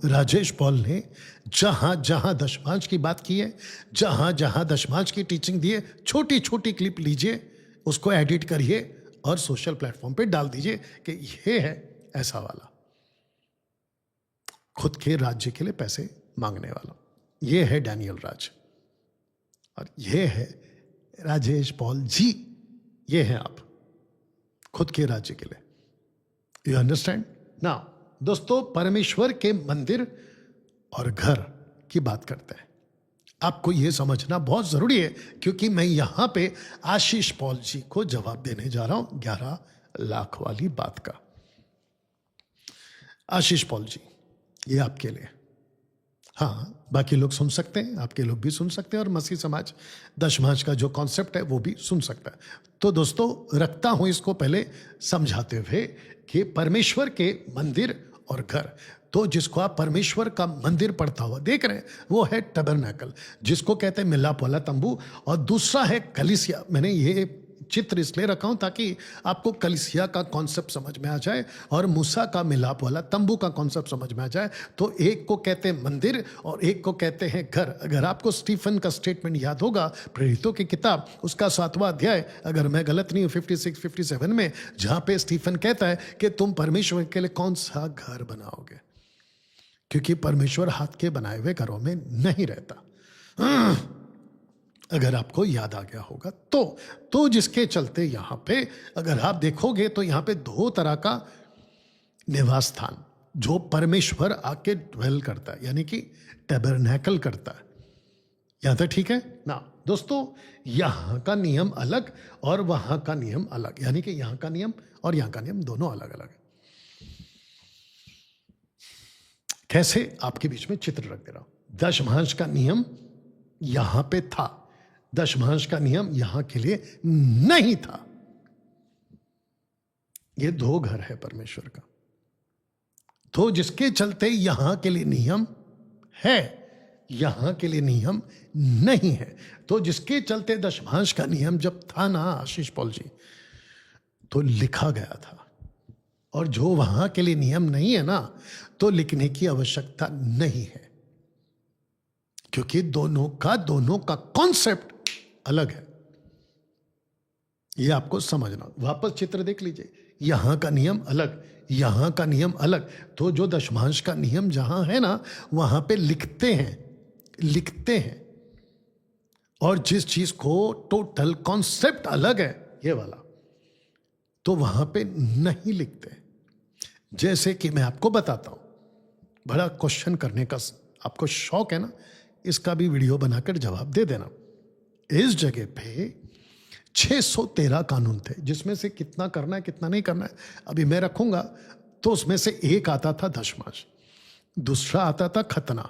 राजेश पॉल ने जहां जहां दशमांश की बात की है, जहां जहां दशमांश की टीचिंग दी है, छोटी छोटी क्लिप लीजिए, उसको एडिट करिए और सोशल प्लेटफॉर्म पे डाल दीजिए कि ये है ऐसा वाला, खुद के राज्य के लिए पैसे मांगने वाला। ये है डैनियल राज और ये है राजेश पॉल जी। ये है आप, खुद के राज्य के लिए। You understand now? दोस्तों, परमेश्वर के मंदिर और घर की बात करते हैं। आपको यह समझना बहुत जरूरी है, क्योंकि मैं यहां पे आशीष पॉल जी को जवाब देने जा रहा हूं 11 लाख वाली बात का। आशीष पॉल जी, ये आपके लिए। हाँ, बाकी लोग सुन सकते हैं, आपके लोग भी सुन सकते हैं और मसीह समाज दशमांश का जो कॉन्सेप्ट है वो भी सुन सकता है। तो दोस्तों, रखता हूं इसको पहले समझाते हुए कि परमेश्वर के मंदिर और घर, तो जिसको आप परमेश्वर का मंदिर पढ़ता हुआ देख रहे हैं वो है टबरनेकल, जिसको कहते हैं मिलाप वाला तंबू, और दूसरा है कलीसिया। मैंने ये चित्र इसलिए रखा हूं ताकि आपको कलीसिया का कॉन्सेप्ट समझ में आ जाए और मूसा का मिलाप वाला तंबू का कॉन्सेप्ट समझ में आ जाए। तो एक को कहते हैं मंदिर और एक को कहते हैं घर। अगर आपको स्टीफन का स्टेटमेंट याद होगा, प्रेरितों की किताब उसका 7वां अध्याय, अगर मैं गलत नहीं हूं 56-57 में, जहां पे स्टीफन कहता है कि तुम परमेश्वर के लिए कौन सा घर बनाओगे, क्योंकि परमेश्वर हाथ के बनाए हुए घरों में नहीं रहता। अगर आपको याद आ गया होगा तो जिसके चलते यहां पे अगर आप देखोगे तो यहां पे 2 तरह का निवास स्थान जो परमेश्वर आके ड्वेल करता है, यानी कि टैबरनेकल करता है। यहां तक ठीक है ना? दोस्तों, यहां का नियम अलग और वहां का नियम अलग, यानी कि यहां का नियम और यहां का नियम दोनों अलग अलग है। कैसे? आपके बीच में चित्र रख दे रहा हूं। दशमांश का नियम यहां पे था, दशमांश का नियम यहां के लिए नहीं था। ये 2 घर है परमेश्वर का, तो जिसके चलते यहां के लिए नियम है, यहां के लिए नियम नहीं है। तो जिसके चलते दशमांश का नियम जब था ना आशीष पॉल जी, तो लिखा गया था, और जो वहां के लिए नियम नहीं है ना, तो लिखने की आवश्यकता नहीं है, क्योंकि दोनों का कॉन्सेप्ट अलग है। यह आपको समझना। वापस चित्र देख लीजिए, यहां का नियम अलग, यहां का नियम अलग। तो जो दशमांश का नियम जहां है ना, वहां पे लिखते हैं, और जिस चीज को टोटल कॉन्सेप्ट अलग है, ये वाला, तो वहां पे नहीं लिखते। जैसे कि मैं आपको बताता हूं, बड़ा क्वेश्चन करने का आपको शौक है ना, इसका भी वीडियो बनाकर जवाब दे देना। इस जगह पे 613 कानून थे, जिसमें से कितना करना है कितना नहीं करना है अभी मैं रखूंगा। तो उसमें से एक आता था दशमांश, दूसरा आता था खतना,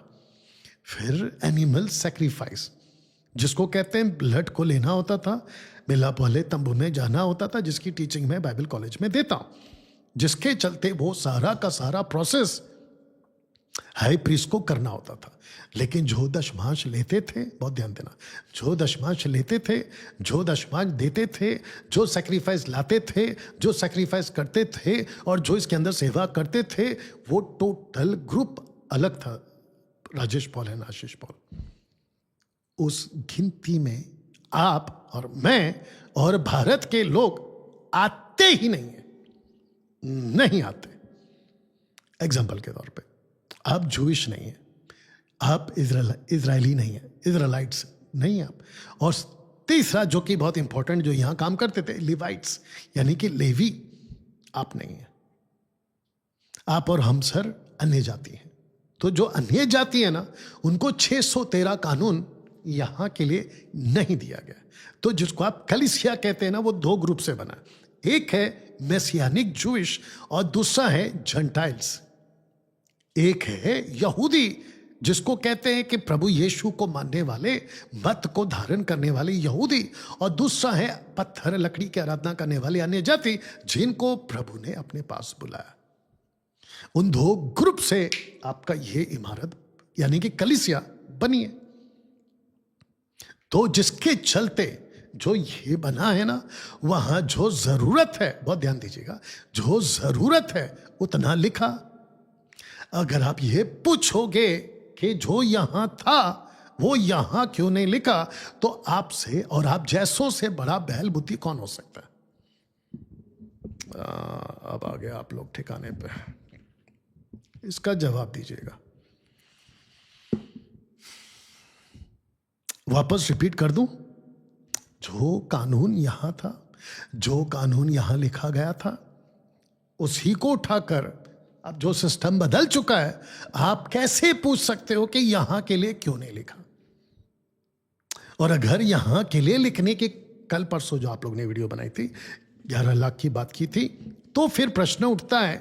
फिर एनिमल सैक्रिफाइस, जिसको कहते हैं ब्लड को लेना होता था, मिलाप वाले तंबू में जाना होता था, जिसकी टीचिंग मैं बाइबल कॉलेज में देता हूं, जिसके चलते वो सारा का सारा प्रोसेस हाई प्रीस्ट को करना होता था। लेकिन जो दशमांश लेते थे, बहुत ध्यान देना, जो दशमांश लेते थे, जो दशमांश देते थे, जो सैक्रिफाइस लाते थे, जो सैक्रिफाइस करते थे और जो इसके अंदर सेवा करते थे, वो टोटल ग्रुप अलग था। Rajesh Paul and Ashish Paul, उस गिनती में आप और मैं और भारत के लोग आते ही नहीं है। नहीं आते। एग्जाम्पल के तौर पे, आप जूइश नहीं है, आप इजरायली नहीं है, इजराइलाइट्स नहीं आप, और तीसरा जो कि बहुत इंपॉर्टेंट, जो यहां काम करते थे, लिवाइट्स यानी कि लेवी, आप नहीं है। आप और हम सर अन्य जाति हैं। तो जो अन्य जाति है ना, उनको 613 कानून यहां के लिए नहीं दिया गया। तो जिसको आप कलीसिया कहते हैं ना, वो दो ग्रुप से बना। एक है मेसियानिक जूइश और दूसरा है जेंटाइल्स। एक है यहूदी, जिसको कहते हैं कि प्रभु यीशु को मानने वाले, मत को धारण करने वाले यहूदी, और दूसरा है पत्थर लकड़ी की आराधना करने वाले अन्य जाति, जिनको प्रभु ने अपने पास बुलाया। उन दो ग्रुप से आपका ये इमारत यानी कि कलीसिया बनी है। तो जिसके चलते जो ये बना है ना, वहां जो जरूरत है, बहुत ध्यान दीजिएगा, जो जरूरत है उतना लिखा। अगर आप ये पूछोगे कि जो यहां था वो यहां क्यों नहीं लिखा, तो आपसे और आप जैसों से बड़ा बैल बुद्धि कौन हो सकता है। अब आ गए आप लोग ठिकाने पे, इसका जवाब दीजिएगा। वापस रिपीट कर दूं, जो कानून यहां था, जो कानून यहां लिखा गया था, उसी को उठाकर अब जो सिस्टम बदल चुका है, आप कैसे पूछ सकते हो कि यहां के लिए क्यों नहीं लिखा। और अगर यहां के लिए लिखने की, कल परसों जो आप लोग ने वीडियो बनाई थी, 11 लाख की बात की थी, तो फिर प्रश्न उठता है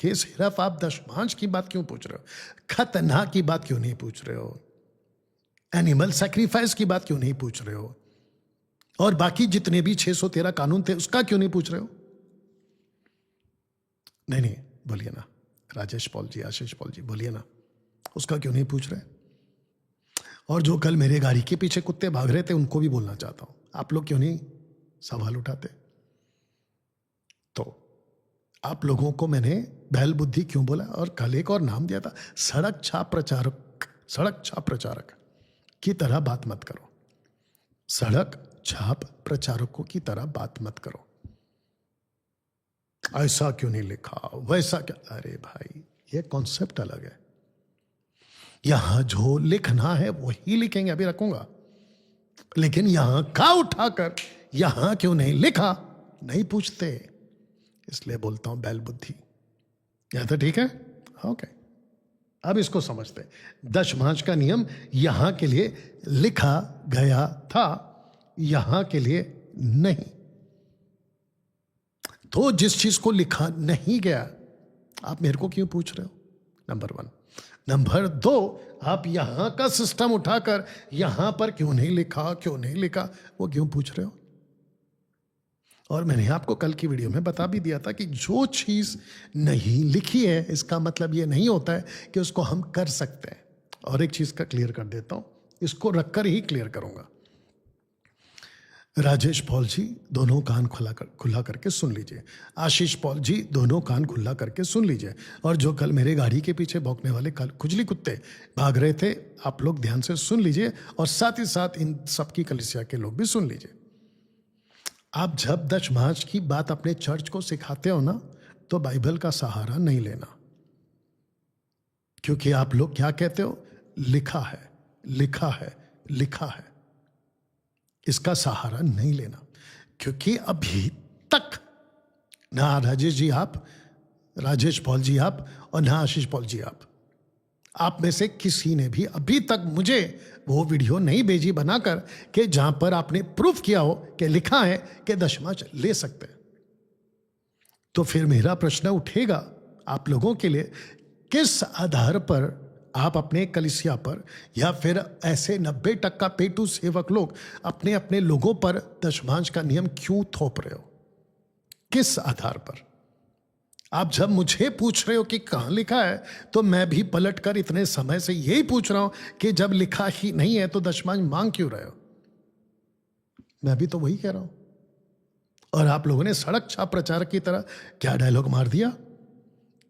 कि सिर्फ आप दशमांश की बात क्यों पूछ रहे हो, खतना की बात क्यों नहीं पूछ रहे हो, एनिमल सैक्रिफाइस की बात क्यों नहीं पूछ रहे हो, और बाकी जितने भी 613 कानून थे उसका क्यों नहीं पूछ रहे हो। नहीं बोलिए ना, राजेश पॉल जी, आशीष पॉल जी, बोलिए ना, उसका क्यों नहीं पूछ रहे। और जो कल मेरे गाड़ी के पीछे कुत्ते भाग रहे थे, उनको भी बोलना चाहता हूं, आप लोग क्यों नहीं सवाल उठाते। तो आप लोगों को मैंने बैल बुद्धि क्यों बोला, और कल एक और नाम दिया था, सड़क छाप प्रचारक। सड़क छाप प्रचारक की तरह बात मत करो, सड़क छाप प्रचारकों की तरह बात मत करो। ऐसा क्यों नहीं लिखा, वैसा क्या, अरे भाई ये कॉन्सेप्ट अलग है। यहां जो लिखना है वही लिखेंगे, अभी रखूंगा, लेकिन यहां का उठाकर यहां क्यों नहीं लिखा नहीं पूछते, इसलिए बोलता हूं बैल बुद्धि। यह तो ठीक है, ओके। अब इसको समझते, दशमांश का नियम यहां के लिए लिखा गया था, यहां के लिए नहीं। तो जिस चीज को लिखा नहीं गया, आप मेरे को क्यों पूछ रहे हो, नंबर 1। नंबर 2, आप यहां का सिस्टम उठाकर यहां पर क्यों नहीं लिखा, क्यों नहीं लिखा, वो क्यों पूछ रहे हो। और मैंने आपको कल की वीडियो में बता भी दिया था कि जो चीज नहीं लिखी है, इसका मतलब ये नहीं होता है कि उसको हम कर सकते हैं। और एक चीज का क्लियर कर देता हूं, इसको रखकर ही क्लियर करूंगा। राजेश पॉल जी, दोनों कान खुला करके सुन लीजिए। आशीष पॉल जी, दोनों कान खुला करके सुन लीजिए। और जो कल मेरे गाड़ी के पीछे भौंकने वाले खुजली कुत्ते भाग रहे थे, आप लोग ध्यान से सुन लीजिए, और साथ ही साथ इन सबकी कलीसिया के लोग भी सुन लीजिए। आप जब दशमांश की बात अपने चर्च को सिखाते हो ना, तो बाइबल का सहारा नहीं लेना, क्योंकि आप लोग क्या कहते हो, लिखा है, लिखा है, लिखा है। इसका सहारा नहीं लेना, क्योंकि अभी तक ना राजेश जी आप, राजेश पॉल जी आप, और ना आशीष पॉल जी आप में से किसी ने भी अभी तक मुझे वो वीडियो नहीं भेजी बनाकर कि जहां पर आपने प्रूफ किया हो कि लिखा है कि दशमांश ले सकते हैं। तो फिर मेरा प्रश्न उठेगा आप लोगों के लिए, किस आधार पर आप अपने कलीसिया पर या फिर ऐसे 90% पेटू सेवक लोग अपने अपने लोगों पर दशमांश का नियम क्यों थोप रहे हो, किस आधार पर। आप जब मुझे पूछ रहे हो कि कहां लिखा है, तो मैं भी पलटकर इतने समय से यही पूछ रहा हूं कि जब लिखा ही नहीं है तो दशमांश मांग क्यों रहे हो। मैं भी तो वही कह रहा हूं। और आप लोगों ने सड़क छाप प्रचारक की तरह क्या डायलॉग मार दिया,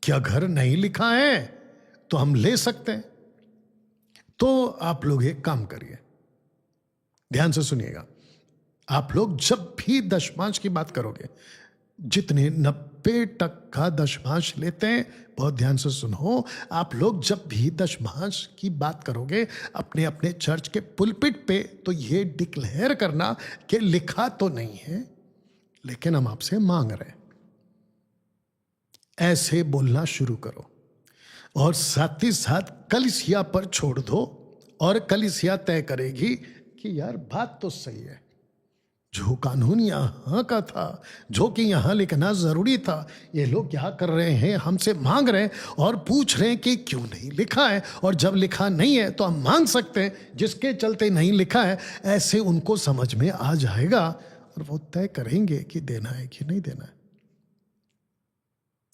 क्या घर नहीं लिखा है तो हम ले सकते हैं। तो आप लोग एक काम करिए, ध्यान से सुनिएगा। आप लोग जब भी दशमांश की बात करोगे, जितने 90% दशमांश लेते हैं, बहुत ध्यान से सुनो, आप लोग जब भी दशमांश की बात करोगे अपने अपने चर्च के पुलपिट पे, तो ये डिक्लेयर करना कि लिखा तो नहीं है लेकिन हम आपसे मांग रहे हैं, ऐसे बोलना शुरू करो। और साथ ही साथ कलीसिया पर छोड़ दो और कलीसिया तय करेगी कि यार बात तो सही है, जो कानून यहाँ का था, जो कि यहाँ लिखना जरूरी था, ये लोग क्या कर रहे हैं, हमसे मांग रहे हैं और पूछ रहे हैं कि क्यों नहीं लिखा है, और जब लिखा नहीं है तो हम मांग सकते हैं, जिसके चलते नहीं लिखा है, ऐसे उनको समझ में आ जाएगा और वो तय करेंगे कि देना है कि नहीं देना है।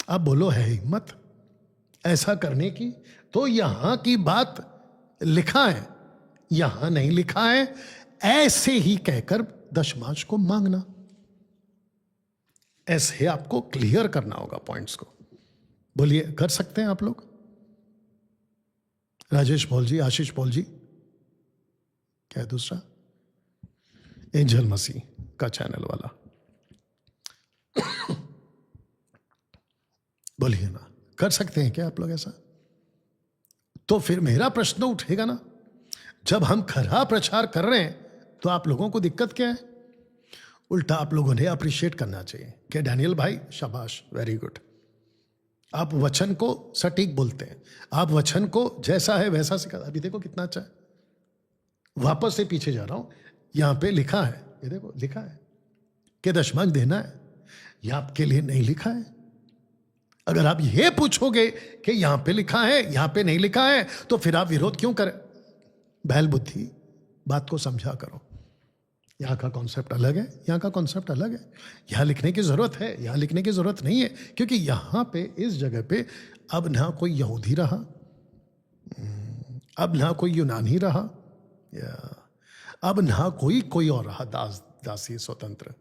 अब बोलो, है हिम्मत ऐसा करने की? तो यहां की बात लिखा है, यहां नहीं लिखा है, ऐसे ही कहकर दशमांश को मांगना, ऐसे आपको क्लियर करना होगा पॉइंट्स को। बोलिए, कर सकते हैं आप लोग? राजेश पॉल जी, आशीष पॉल जी, क्या है दूसरा? एंजल मसीह का चैनल वाला, बोलिए ना, कर सकते हैं क्या आप लोग ऐसा? तो फिर मेरा प्रश्न उठेगा ना, जब हम खरा प्रचार कर रहे हैं तो आप लोगों को दिक्कत क्या है? उल्टा आप लोगों ने अप्रिशिएट करना चाहिए कि डैनियल भाई शाबाश, वेरी गुड, आप वचन को सटीक बोलते हैं, आप वचन को जैसा है वैसा सिखा। अभी देखो कितना अच्छा है, वापस से पीछे जा रहा हूं, यहां पे लिखा है, ये देखो लिखा है कि दशमांश देना है, यह आपके लिए नहीं लिखा है। अगर आप ये पूछोगे कि यहां पे लिखा है यहां पे नहीं लिखा है, तो फिर आप विरोध क्यों करें? बैल बुद्धि, बात को समझा करो। यहां का कॉन्सेप्ट अलग है, यहां का कॉन्सेप्ट अलग है, यहां लिखने की जरूरत है, यहां लिखने की जरूरत नहीं है, क्योंकि यहां पे इस जगह पे अब ना कोई यहूदी रहा, अब ना कोई यूनानी रहा, अब ना कोई और रहा, दासी, स्वतंत्र,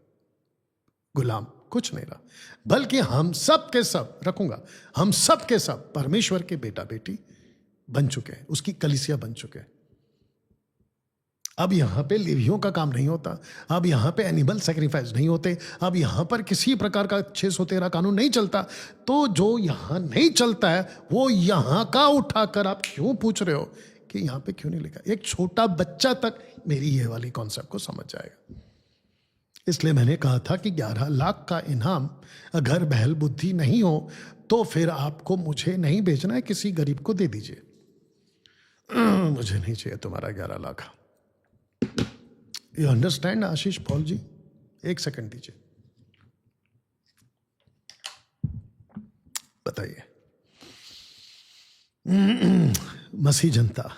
गुलाम, कुछ नहीं रहा, बल्कि हम सब के सब, रखूंगा, हम सब के सब परमेश्वर के बेटा बेटी बन चुके हैं, उसकी कलीसिया बन चुके हैं। अब यहां पे लेवियों का काम नहीं होता, अब यहां पे एनिमल सैक्रिफाइस नहीं होते, अब यहां पर किसी प्रकार का 613 कानून नहीं चलता। तो जो यहां नहीं चलता है वो यहां का उठाकर आप क्यों पूछ रहे हो कि यहां पे क्यों नहीं लिखा? एक छोटा बच्चा तक मेरी ये वाली कॉन्सेप्ट को समझ जाएगा। इसलिए मैंने कहा था कि 11 लाख का इनाम अगर बहल बुद्धि नहीं हो तो फिर आपको मुझे नहीं भेजना है, किसी गरीब को दे दीजिए। मुझे नहीं चाहिए तुम्हारा 11 लाख। You understand Ashish Paul ji? एक सेकंड दीजिए, बताइए। मसीह जनता,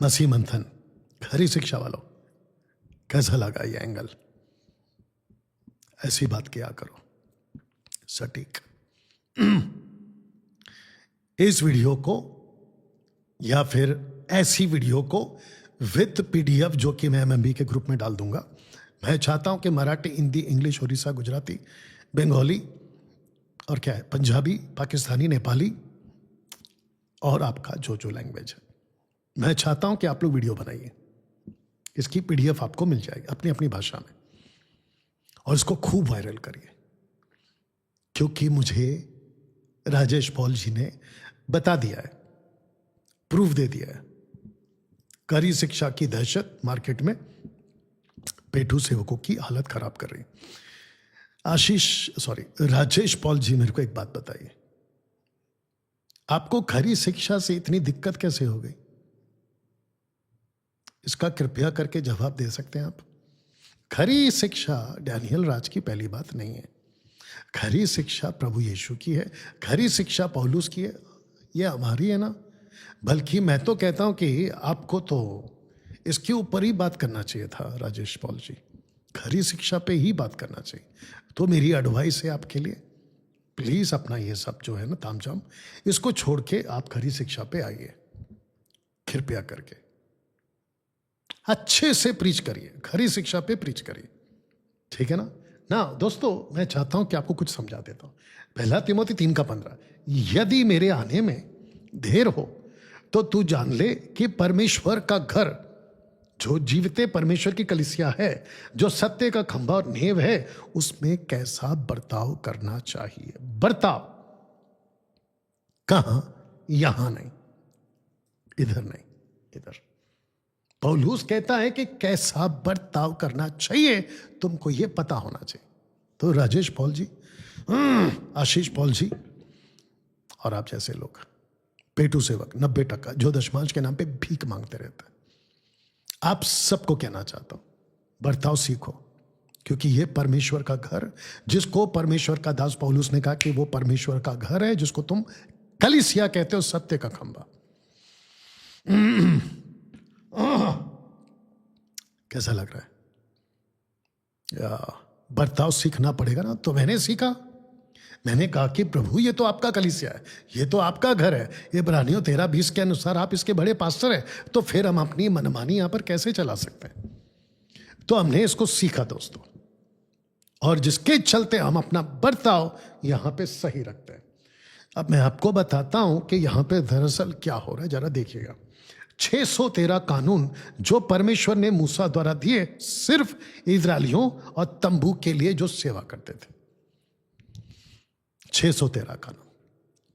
मसीह मंथन, खरी शिक्षा वालों, कैसा लगा ये एंगल? ऐसी बात किया करो, सटीक। इस वीडियो को या फिर ऐसी वीडियो को विद पीडीएफ, जो कि मैं एमएमबी के ग्रुप में डाल दूंगा। मैं चाहता हूं कि मराठी, हिंदी, इंग्लिश, उड़ीसा, गुजराती, बंगाली और क्या है, पंजाबी, पाकिस्तानी, नेपाली और आपका जो लैंग्वेज है, मैं चाहता हूं कि आप लोग वीडियो बनाइए, इसकी पीडीएफ आपको मिल जाएगी अपनी अपनी भाषा में, और इसको खूब वायरल करिए, क्योंकि मुझे राजेश पॉल जी ने बता दिया है, प्रूफ दे दिया है, करी शिक्षा की दहशत मार्केट में पेटू सेवकों की हालत खराब कर रही। राजेश पॉल जी, मेरे को एक बात बताइए, आपको खरी शिक्षा से इतनी दिक्कत कैसे हो गई? इसका कृपया करके जवाब दे सकते हैं आप? खरी शिक्षा डैनियल राज की पहली बात नहीं है, खरी शिक्षा प्रभु यीशु की है, खरी शिक्षा पौलुस की है, ये हमारी है ना। बल्कि मैं तो कहता हूं कि आपको तो इसके ऊपर ही बात करना चाहिए था राजेश पॉल जी, खरी शिक्षा पे ही बात करना चाहिए। तो मेरी एडवाइस है आपके लिए, प्लीज अपना ये सब जो है ना तामझाम, इसको छोड़ के आप खरी शिक्षा पे आइए, कृपया करके अच्छे से प्रीच करिए, खरी शिक्षा पे प्रीच करिए, ठीक है ना दोस्तों। मैं चाहता हूं कि आपको कुछ समझा देता हूं। पहला तिमोथी 3:15, यदि मेरे आने में देर हो तो तू जान ले कि परमेश्वर का घर जो जीवते परमेश्वर की कलीसिया है, जो सत्य का खंभा और नींव है, उसमें कैसा बर्ताव करना चाहिए। बर्ताव कहां? यहां नहीं, इधर नहीं, इधर। पौलुस कहता है कि कैसा बर्ताव करना चाहिए, तुमको यह पता होना चाहिए। तो राजेश पॉल जी, आशीष पॉल जी और आप जैसे लोग, पेटू सेवक 90% जो दशमांश के नाम पे भीख मांगते रहते हैं, आप सबको कहना चाहता हूं, बर्ताव सीखो, क्योंकि यह परमेश्वर का घर, जिसको परमेश्वर का दास पौलुस ने कहा कि वो परमेश्वर का घर है, जिसको तुम कलीसिया कहते हो, सत्य का खंभा। कैसा लग रहा है? बर्ताव सीखना पड़ेगा ना। तो मैंने सीखा, मैंने कहा कि प्रभु ये तो आपका कलीसिया है, ये तो आपका घर है, इब्रानियों 13:20 के अनुसार आप इसके बड़े पास्टर हैं, तो फिर हम अपनी मनमानी यहां पर कैसे चला सकते हैं? तो हमने इसको सीखा दोस्तों, और जिसके चलते हम अपना बर्ताव यहां पे सही रखते हैं। अब मैं आपको बताता हूं कि यहां पे दरअसल क्या हो रहा है, जरा देखिएगा। 613 कानून जो परमेश्वर ने मूसा द्वारा दिए, सिर्फ इजरायलियों और तंबू के लिए जो सेवा करते थे। 613 कानून।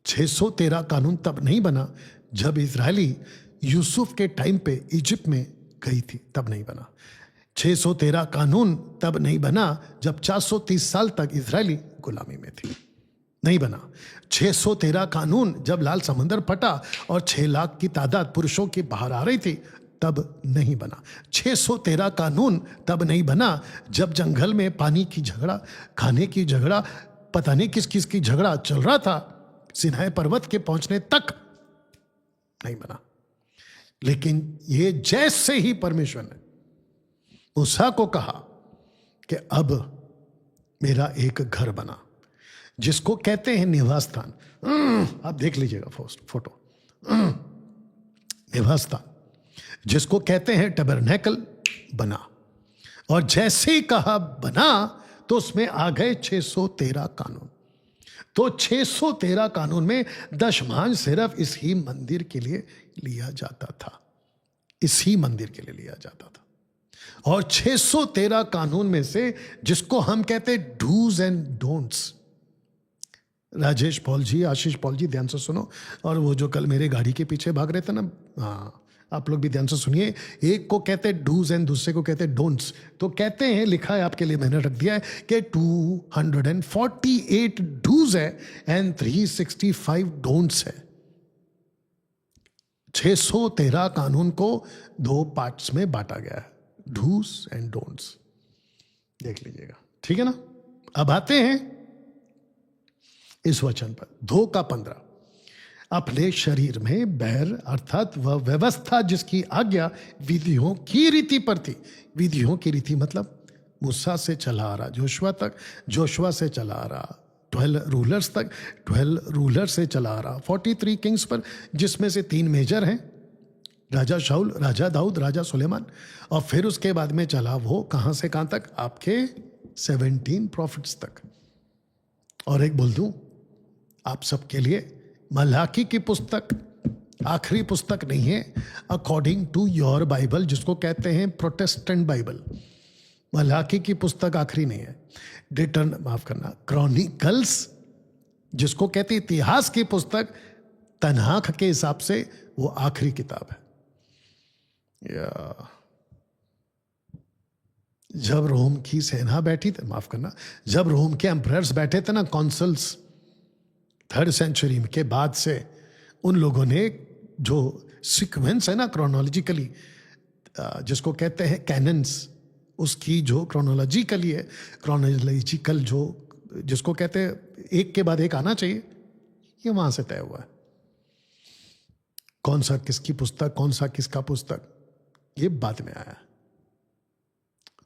613 कानून तब नहीं बना जब इजरायली यूसुफ के टाइम पे इजिप्ट में गई थी, तब नहीं बना। 613 कानून तब नहीं बना जब 430 साल तक इजरायली गुलामी में थी, नहीं बना। 613 कानून जब लाल समंदर फटा और 6 लाख की तादाद पुरुषों की बाहर आ रही थी, तब नहीं बना। 613 कानून तब नहीं बना जब जंगल में पानी की झगड़ा, खाने की झगड़ा, पता नहीं किस किस की झगड़ा चल रहा था, सिन्हाई पर्वत के पहुंचने तक नहीं बना। लेकिन ये जैसे ही परमेश्वर ने मूसा को कहा कि अब मेरा एक घर बना, जिसको कहते हैं निवास स्थान, आप देख लीजिएगा फोटो, निवास स्थान जिसको कहते हैं टबरनेकल बना, और जैसे ही कहा बना तो उसमें आ गए 613 कानून। तो 613 कानून में दशमांश सिर्फ इसी मंदिर के लिए लिया जाता था, इसी मंदिर के लिए लिया जाता था। और 613 कानून में से जिसको हम कहते हैं dos and don'ts, Rajesh Paul ji, Ashish Paul ji, ध्यान से सुनो, और वो जो कल मेरे गाड़ी के पीछे भाग रहे थे ना, हाँ आप लोग भी ध्यान से सुनिए। एक को कहते हैं डूज एंड दूसरे को कहते हैं डोंट्स। तो कहते हैं, लिखा है आपके लिए, मैंने रख दिया है कि 248 डूज है एंड 365 डोंट्स है। 613 कानून को 2 पार्ट्स में बांटा गया है, डूज एंड डोंट्स, देख लीजिएगा, ठीक है ना। अब आते हैं इस वचन पर, 2 का 15, अपने शरीर में बैर अर्थात वह व्यवस्था जिसकी आज्ञा विधियों की रीति पर थी। विधियों की रीति मतलब मूसा से चला आ रहा जोशुआ तक, जोशुआ से चला आ रहा 12 रूलर्स तक, 12 रूलर से चला आ रहा 43 किंग्स पर, जिसमें से 3 मेजर हैं, राजा शाऊल, राजा दाऊद, राजा सुलेमान, और फिर उसके बाद में चला वो कहां से कहां तक, आपके 17 प्रॉफिट्स तक। और एक बोल दूं आप सबके लिए, मलाकी की पुस्तक आखिरी पुस्तक नहीं है अकॉर्डिंग टू योर बाइबल, जिसको कहते हैं प्रोटेस्टेंट बाइबल। मलाकी की पुस्तक आखिरी नहीं है, माफ करना, क्रॉनिकल्स जिसको कहते हैं इतिहास की पुस्तक, तन्हाख के हिसाब से वो आखिरी किताब है। जब रोम की सेना बैठी थी, माफ करना, जब रोम के एम्परर्स बैठे थे ना, कॉन्सल्स, 3rd सेंचुरी के बाद से, उन लोगों ने जो सीक्वेंस है ना क्रोनोलॉजिकली, जिसको कहते हैं कैनन्स, उसकी जो क्रोनोलॉजिकली है, क्रोनोलॉजिकल जो जिसको कहते हैं एक के बाद एक आना चाहिए, ये वहां से तय हुआ है। कौन सा किसकी पुस्तक, कौन सा किसका पुस्तक, ये बाद में आया।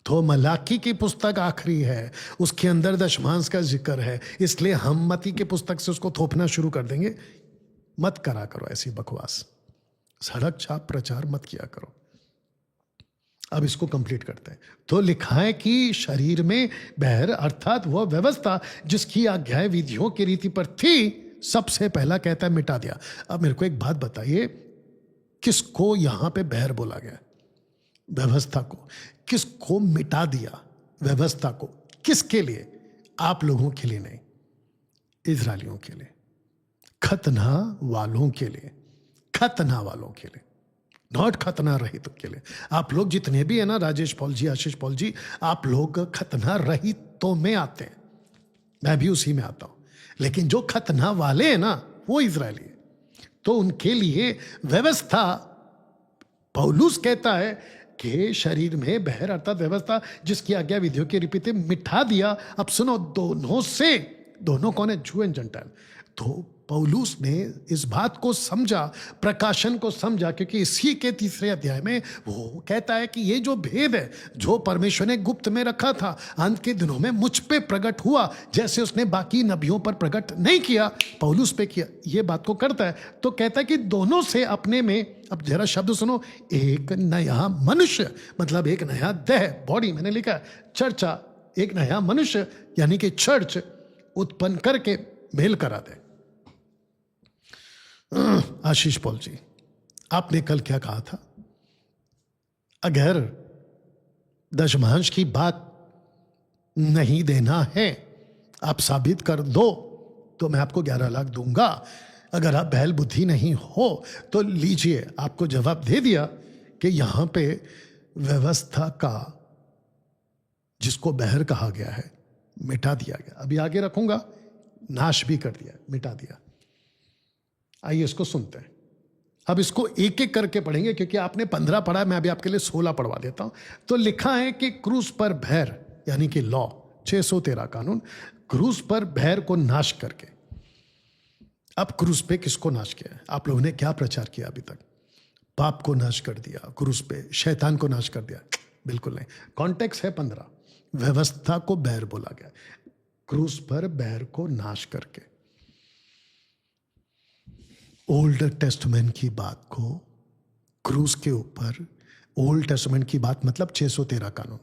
तो मलाकी की पुस्तक आखिरी है, उसके अंदर दशमांश का जिक्र है, इसलिए हम मती के पुस्तक से उसको थोपना शुरू कर देंगे। मत करा करो ऐसी बकवास, सड़क छाप प्रचार मत किया करो। अब इसको कंप्लीट करते हैं। तो लिखा है कि शरीर में बहर अर्थात वह व्यवस्था जिसकी आज्ञाएं विधियों की रीति पर थी, सबसे पहला कहता है मिटा दिया। अब मेरे को एक बात बताइए, किसको यहां पे बहर बोला गया? व्यवस्था को, किसको मिटा दिया व्यवस्था को, किसके लिए? आप लोगों के लिए नहीं, इजरायलियों के लिए, खतना वालों के लिए, खतना वालों के लिए, नॉट खतना रहित के लिए। आप लोग जितने भी है ना, राजेश पॉल जी, आशीष पॉल जी, आप लोग खतना रहितों में आते हैं, मैं भी उसी में आता हूं। लेकिन जो खतना वाले हैं ना, वो इजरायली है, तो उनके लिए व्यवस्था, पौलुस कहता है कि शरीर में बहर अर्थात व्यवस्था जिसकी आज्ञा विधियों की रीति मिटा दिया। अब सुनो, दोनों से, दोनों कौन है? जू एंड जेंटाइल। तो पौलुस ने इस बात को समझा, प्रकाशन को समझा, क्योंकि इसी के 3 अध्याय में वो कहता है कि ये जो भेद है जो परमेश्वर ने गुप्त में रखा था, अंत के दिनों में मुझ पे प्रकट हुआ, जैसे उसने बाकी नबियों पर प्रकट नहीं किया, पौलुस पे किया। ये बात को करता है, तो कहता है कि दोनों से अपने में, अब जरा शब्द सुनो, एक नया मनुष्य, मतलब एक नया देह, बॉडी, मैंने लिखा चर्चा, एक नया मनुष्य यानी कि चर्च उत्पन्न करके मेल करा दे। आशीष पॉल जी, आपने कल क्या कहा था? अगर दशमांश की बात नहीं देना है, आप साबित कर दो तो मैं आपको 11 लाख दूंगा। अगर आप बैल बुद्धि नहीं हो तो लीजिए, आपको जवाब दे दिया कि यहां पे व्यवस्था का, जिसको बहर कहा गया है, मिटा दिया गया। अभी आगे रखूंगा, नाश भी कर दिया, मिटा दिया। आइए इसको सुनते हैं। अब इसको एक एक करके पढ़ेंगे, क्योंकि आपने 15 पढ़ा, मैं अभी आपके लिए 16 पढ़वा देता हूं। तो लिखा है कि क्रूस पर भैर, यानी कि लॉ 613 कानून, क्रूस पर भैर को नाश करके। अब क्रूस पे किसको नाश किया है? आप लोगों ने क्या प्रचार किया अभी तक? पाप को नाश कर दिया क्रूस पे, शैतान को नाश कर दिया? बिल्कुल नहीं। कॉन्टेक्स्ट है 15, व्यवस्था को बैर बोला गया, क्रूस पर बैर को नाश करके। ओल्ड टेस्टमेंट की बात को क्रूस के ऊपर, ओल्ड टेस्टमेंट की बात मतलब 613 कानून,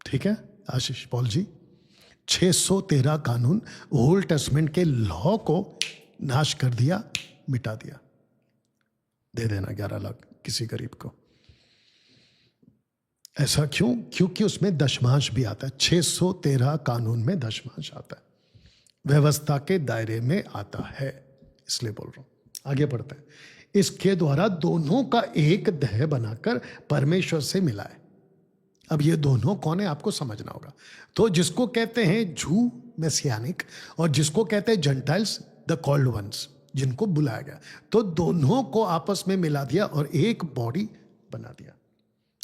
ठीक है आशीष पॉल जी? 613 कानून ओल्ड टेस्टमेंट के लॉ को नाश कर दिया, मिटा दिया। दे देना 11 लाख किसी गरीब को। ऐसा क्यों? क्योंकि उसमें दशमांश भी आता है। 613 कानून में दशमांश आता है, व्यवस्था के दायरे में आता है, इसलिए बोल रहा हूं। आगे बढ़ते हैं। इसके द्वारा दोनों का एक देह बनाकर परमेश्वर से मिला है। अब ये दोनों कौन है आपको समझना होगा। तो जिसको कहते हैं जू मैसियानिक, और जिसको कहते हैं जेंटाइल्स द कॉल्ड वंस, जिनको बुलाया गया, तो दोनों को आपस में मिला दिया और एक बॉडी बना दिया,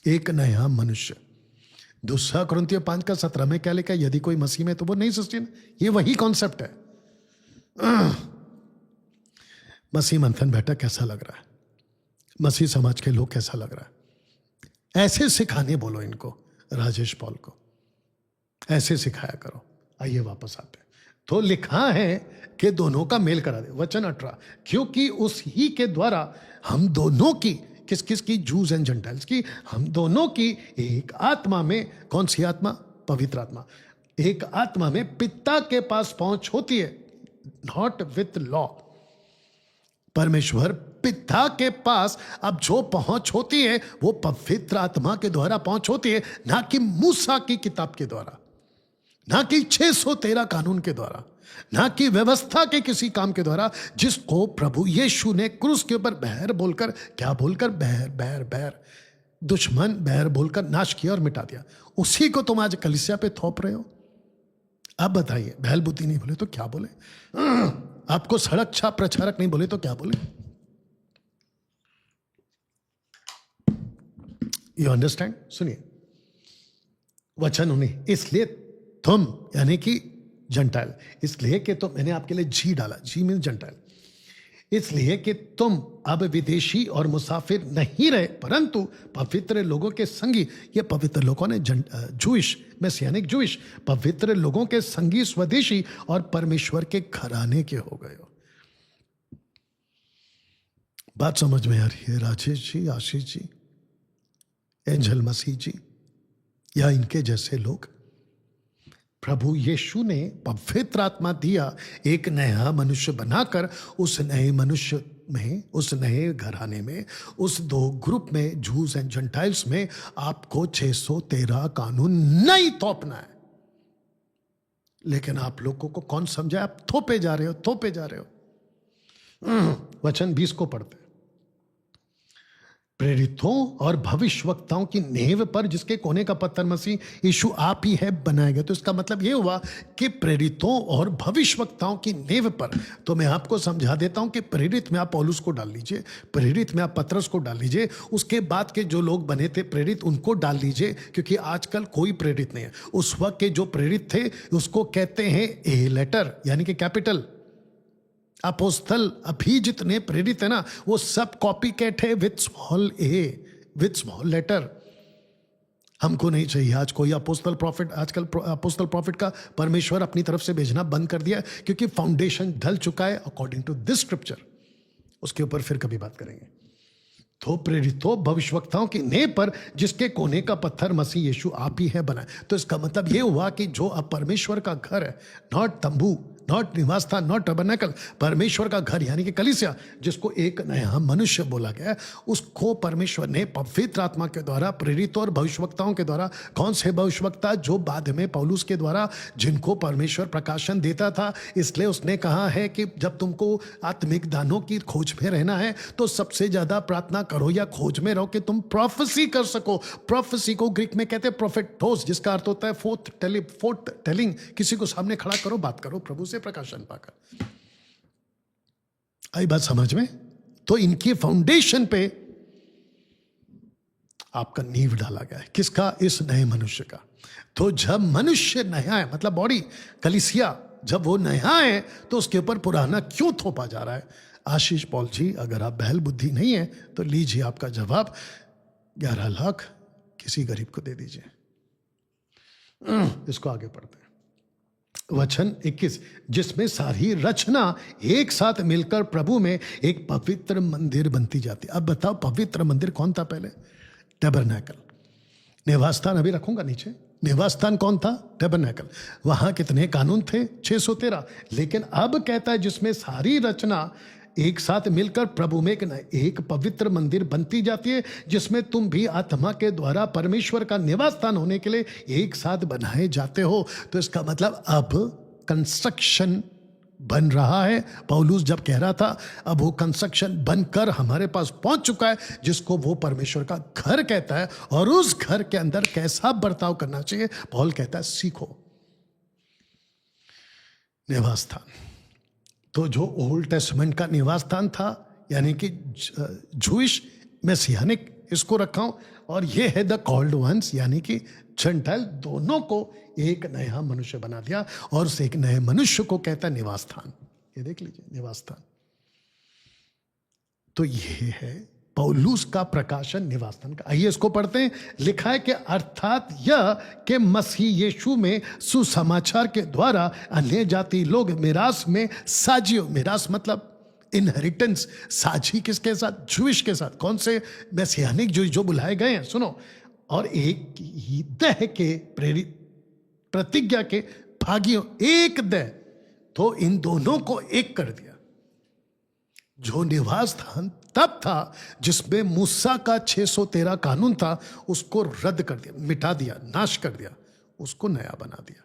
एक नया मनुष्य। 2 कुरिन्थियों 5:17 में क्या लिखा है? यदि कोई मसीह में तो वो नहीं सृष्टि। ये वही कॉन्सेप्ट है। मसीह मंथन बैठा कैसा लग रहा है? मसीह समाज के लोग कैसा लग रहा है? ऐसे सिखाने बोलो इनको, राजेश पॉल को ऐसे सिखाया करो। आइए वापस आते हैं। तो लिखा है कि दोनों का मेल करा दे, वचन 18, क्योंकि उस ही के द्वारा हम दोनों की, किस किस की? जूस एंड जेंटाइल्स की, हम दोनों की एक आत्मा में, कौन सी आत्मा? पवित्र आत्मा। एक आत्मा में पिता के पास पहुंच होती है, नॉट विथ लॉ। परमेश्वर पिता के पास अब जो पहुंच होती है वो पवित्र आत्मा के द्वारा पहुंच होती है, ना कि मूसा की किताब के द्वारा, ना कि 613 कानून के द्वारा, ना कि व्यवस्था के किसी काम के द्वारा, जिसको प्रभु यीशु ने क्रूस के ऊपर बैर बोलकर, क्या बोलकर? बैर बैर बैर, दुश्मन बैर बोलकर नाश किया और मिटा दिया। उसी को तुम आज कलीसिया पे थोप रहे हो। अब बताइए, बैल बुद्धि नहीं बोले तो क्या बोले? आपको सड़क छाप प्रचारक नहीं बोले तो क्या बोले? You understand? सुनिए वचन उन्हें, इसलिए तुम, यानी कि जंटाइल, इसलिए कि तुम, मैंने आपके लिए जी डाला, जी मीन जंटाइल, इसलिए कि तुम अब विदेशी और मुसाफिर नहीं रहे, परंतु पवित्र लोगों के संगी। ये पवित्र लोगों ने जूइश, मैसियानिक जूइश, पवित्र लोगों के संगी, स्वदेशी और परमेश्वर के घराने के हो गए हो। बात समझ में आ रही है राजेश जी, आशीष जी, एंजल मसीह जी, या इनके जैसे लोग? प्रभु यीशु ने पवित्र आत्मा दिया, एक नया मनुष्य बनाकर उस नए मनुष्य में, उस नए घराने में, उस 2 ग्रुप में, जूस एंड जेंटाइल्स में, आपको 613 कानून नहीं थोपना है। लेकिन आप लोगों को कौन समझाए? आप थोपे जा रहे हो। वचन 20 को पढ़ते हैं। प्रेरितों और भविष्यवक्ताओं की नींव पर जिसके कोने का पत्थर मसीह यीशु आप ही है बनाया गया। तो इसका मतलब यह हुआ कि प्रेरितों और भविष्यवक्ताओं की नींव पर। तो मैं आपको समझा देता हूं कि प्रेरित में आप पौलुस को डाल लीजिए, प्रेरित में आप पतरस को डाल लीजिए, उसके बाद के जो लोग बने थे प्रेरित उनको डाल लीजिए, क्योंकि आजकल कोई प्रेरित नहीं है। उस वक्त के जो प्रेरित थे उसको कहते हैं ए लेटर, यानी कि कैपिटल अपोस्तल। अभी जितने प्रेरित है ना, वो सब कॉपी कैट है with small A, with small letter. हमको नहीं चाहिए आज कोई अपोस्तल प्रॉफिट। आजकल अपोस्तल प्रॉफिट का परमेश्वर अपनी तरफ से भेजना बंद कर दिया, क्योंकि फाउंडेशन ढल चुका है अकॉर्डिंग टू दिस स्क्रिप्चर। उसके ऊपर फिर कभी बात करेंगे। तो प्रेरितों भविष्यवक्ताओं की नींव पर जिसके कोने का पत्थर मसीह यीशु आप ही है बनाए। तो इसका मतलब यह हुआ कि जो अब परमेश्वर का घर है, नॉट तंबू, नॉट निवास स्थान, नॉट टबरनेकल, परमेश्वर का घर यानी कि कलीसिया, जिसको एक नया मनुष्य बोला गया, उसको परमेश्वर ने पवित्र आत्मा के द्वारा प्रेरित और भविष्यवक्ताओं के द्वारा। कौन से भविष्यवक्ता? जो बाद में पौलुस के द्वारा, जिनको परमेश्वर प्रकाशन देता था। इसलिए उसने कहा है कि जब तुमको आत्मिक दानों की खोज में रहना है तो सबसे ज्यादा प्रार्थना करो या खोज में रहो कि तुम प्रोफेसी कर सको। प्रोफेसी को ग्रीक में कहते हैं प्रोफेटोस, जिसका अर्थ होता है फोर्थ टेलिंग। किसी को सामने खड़ा करो, बात करो प्रभु से प्रकाशन पाकर। आई बात समझ में? तो इनकी फाउंडेशन पे आपका नींव डाला गया है। किसका? इस नए मनुष्य का। तो जब मनुष्य नया है, मतलब बॉडी, कलीसिया, जब वो नया है तो उसके ऊपर पुराना क्यों थोपा जा रहा है? आशीष पॉल जी, अगर आप बहल बुद्धि नहीं है तो लीजिए आपका जवाब। 11 लाख किसी गरीब को दे दीजिए। इसको आगे पढ़ते हैं। वचन 21, जिसमें सारी रचना एक साथ मिलकर प्रभु में एक पवित्र मंदिर बनती जाती। अब बताओ पवित्र मंदिर कौन था पहले? टैबरनेकल। निवास स्थान अभी रखूंगा नीचे। निवास स्थान कौन था? टैबरनेकल। वहां कितने कानून थे? 613। लेकिन अब कहता है जिसमें सारी रचना एक साथ मिलकर प्रभु में एक पवित्र मंदिर बनती जाती है, जिसमें तुम भी आत्मा के द्वारा परमेश्वर का निवास स्थान होने के लिए एक साथ बनाए जाते हो। तो इसका मतलब अब कंस्ट्रक्शन बन रहा है। पौलुस जब कह रहा था, अब वो कंस्ट्रक्शन बनकर हमारे पास पहुंच चुका है, जिसको वो परमेश्वर का घर कहता है। और उस घर के अंदर कैसा बर्ताव करना चाहिए, पौल कहता है सीखो। निवास स्थान, तो जो ओल्ड टेस्टमेंट का निवास स्थान था, यानी कि जूइश मेसियानिक, इसको रखा हूं। और ये है द कॉल्ड वंस, यानी कि जेंटाइल, दोनों को एक नया मनुष्य बना दिया। और उस एक नए मनुष्य को कहता है निवास स्थान। ये देख लीजिए, निवास स्थान। तो ये है पौलुस का प्रकाशन निवास स्थान का। आइए इसको पढ़ते हैं। लिखा है कि अर्थात यह कि मसीह यीशु में सुसमाचार के द्वारा अन्य जाति लोग मिरास में साजियो। मिरास मतलब इनहेरिटेंस। साझी किसके साथ? जूइश के साथ। कौन से? मैसियानिक जो बुलाए गए हैं। सुनो, और एक ही देह के प्रेरित प्रतिज्ञा के भागियों, एक देह। तो इन दोनों को एक कर दिया। जो निवास स्थान तब था जिसमें मूसा का 613 कानून था, उसको रद्द कर दिया, मिटा दिया, नाश कर दिया, उसको नया बना दिया।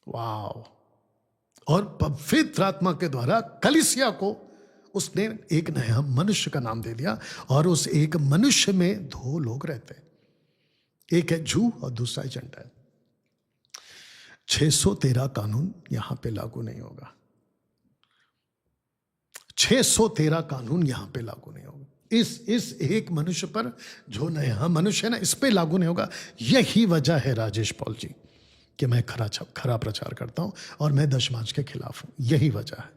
वाह! और पवित्र आत्मा के द्वारा कलीसिया को उसने एक नया मनुष्य का नाम दे दिया। और उस एक मनुष्य में 2 लोग रहते हैं, एक है जू और दूसरा है जेंटाइल। 613 कानून यहां पे लागू नहीं होगा। 613 कानून यहां पे लागू नहीं होगा। इस एक मनुष्य पर, जो नया मनुष्य है ना, इस पे लागू नहीं होगा। यही वजह है राजेश पॉल जी कि मैं खरा प्रचार करता हूं और मैं दशमांश के खिलाफ हूं। यही वजह है।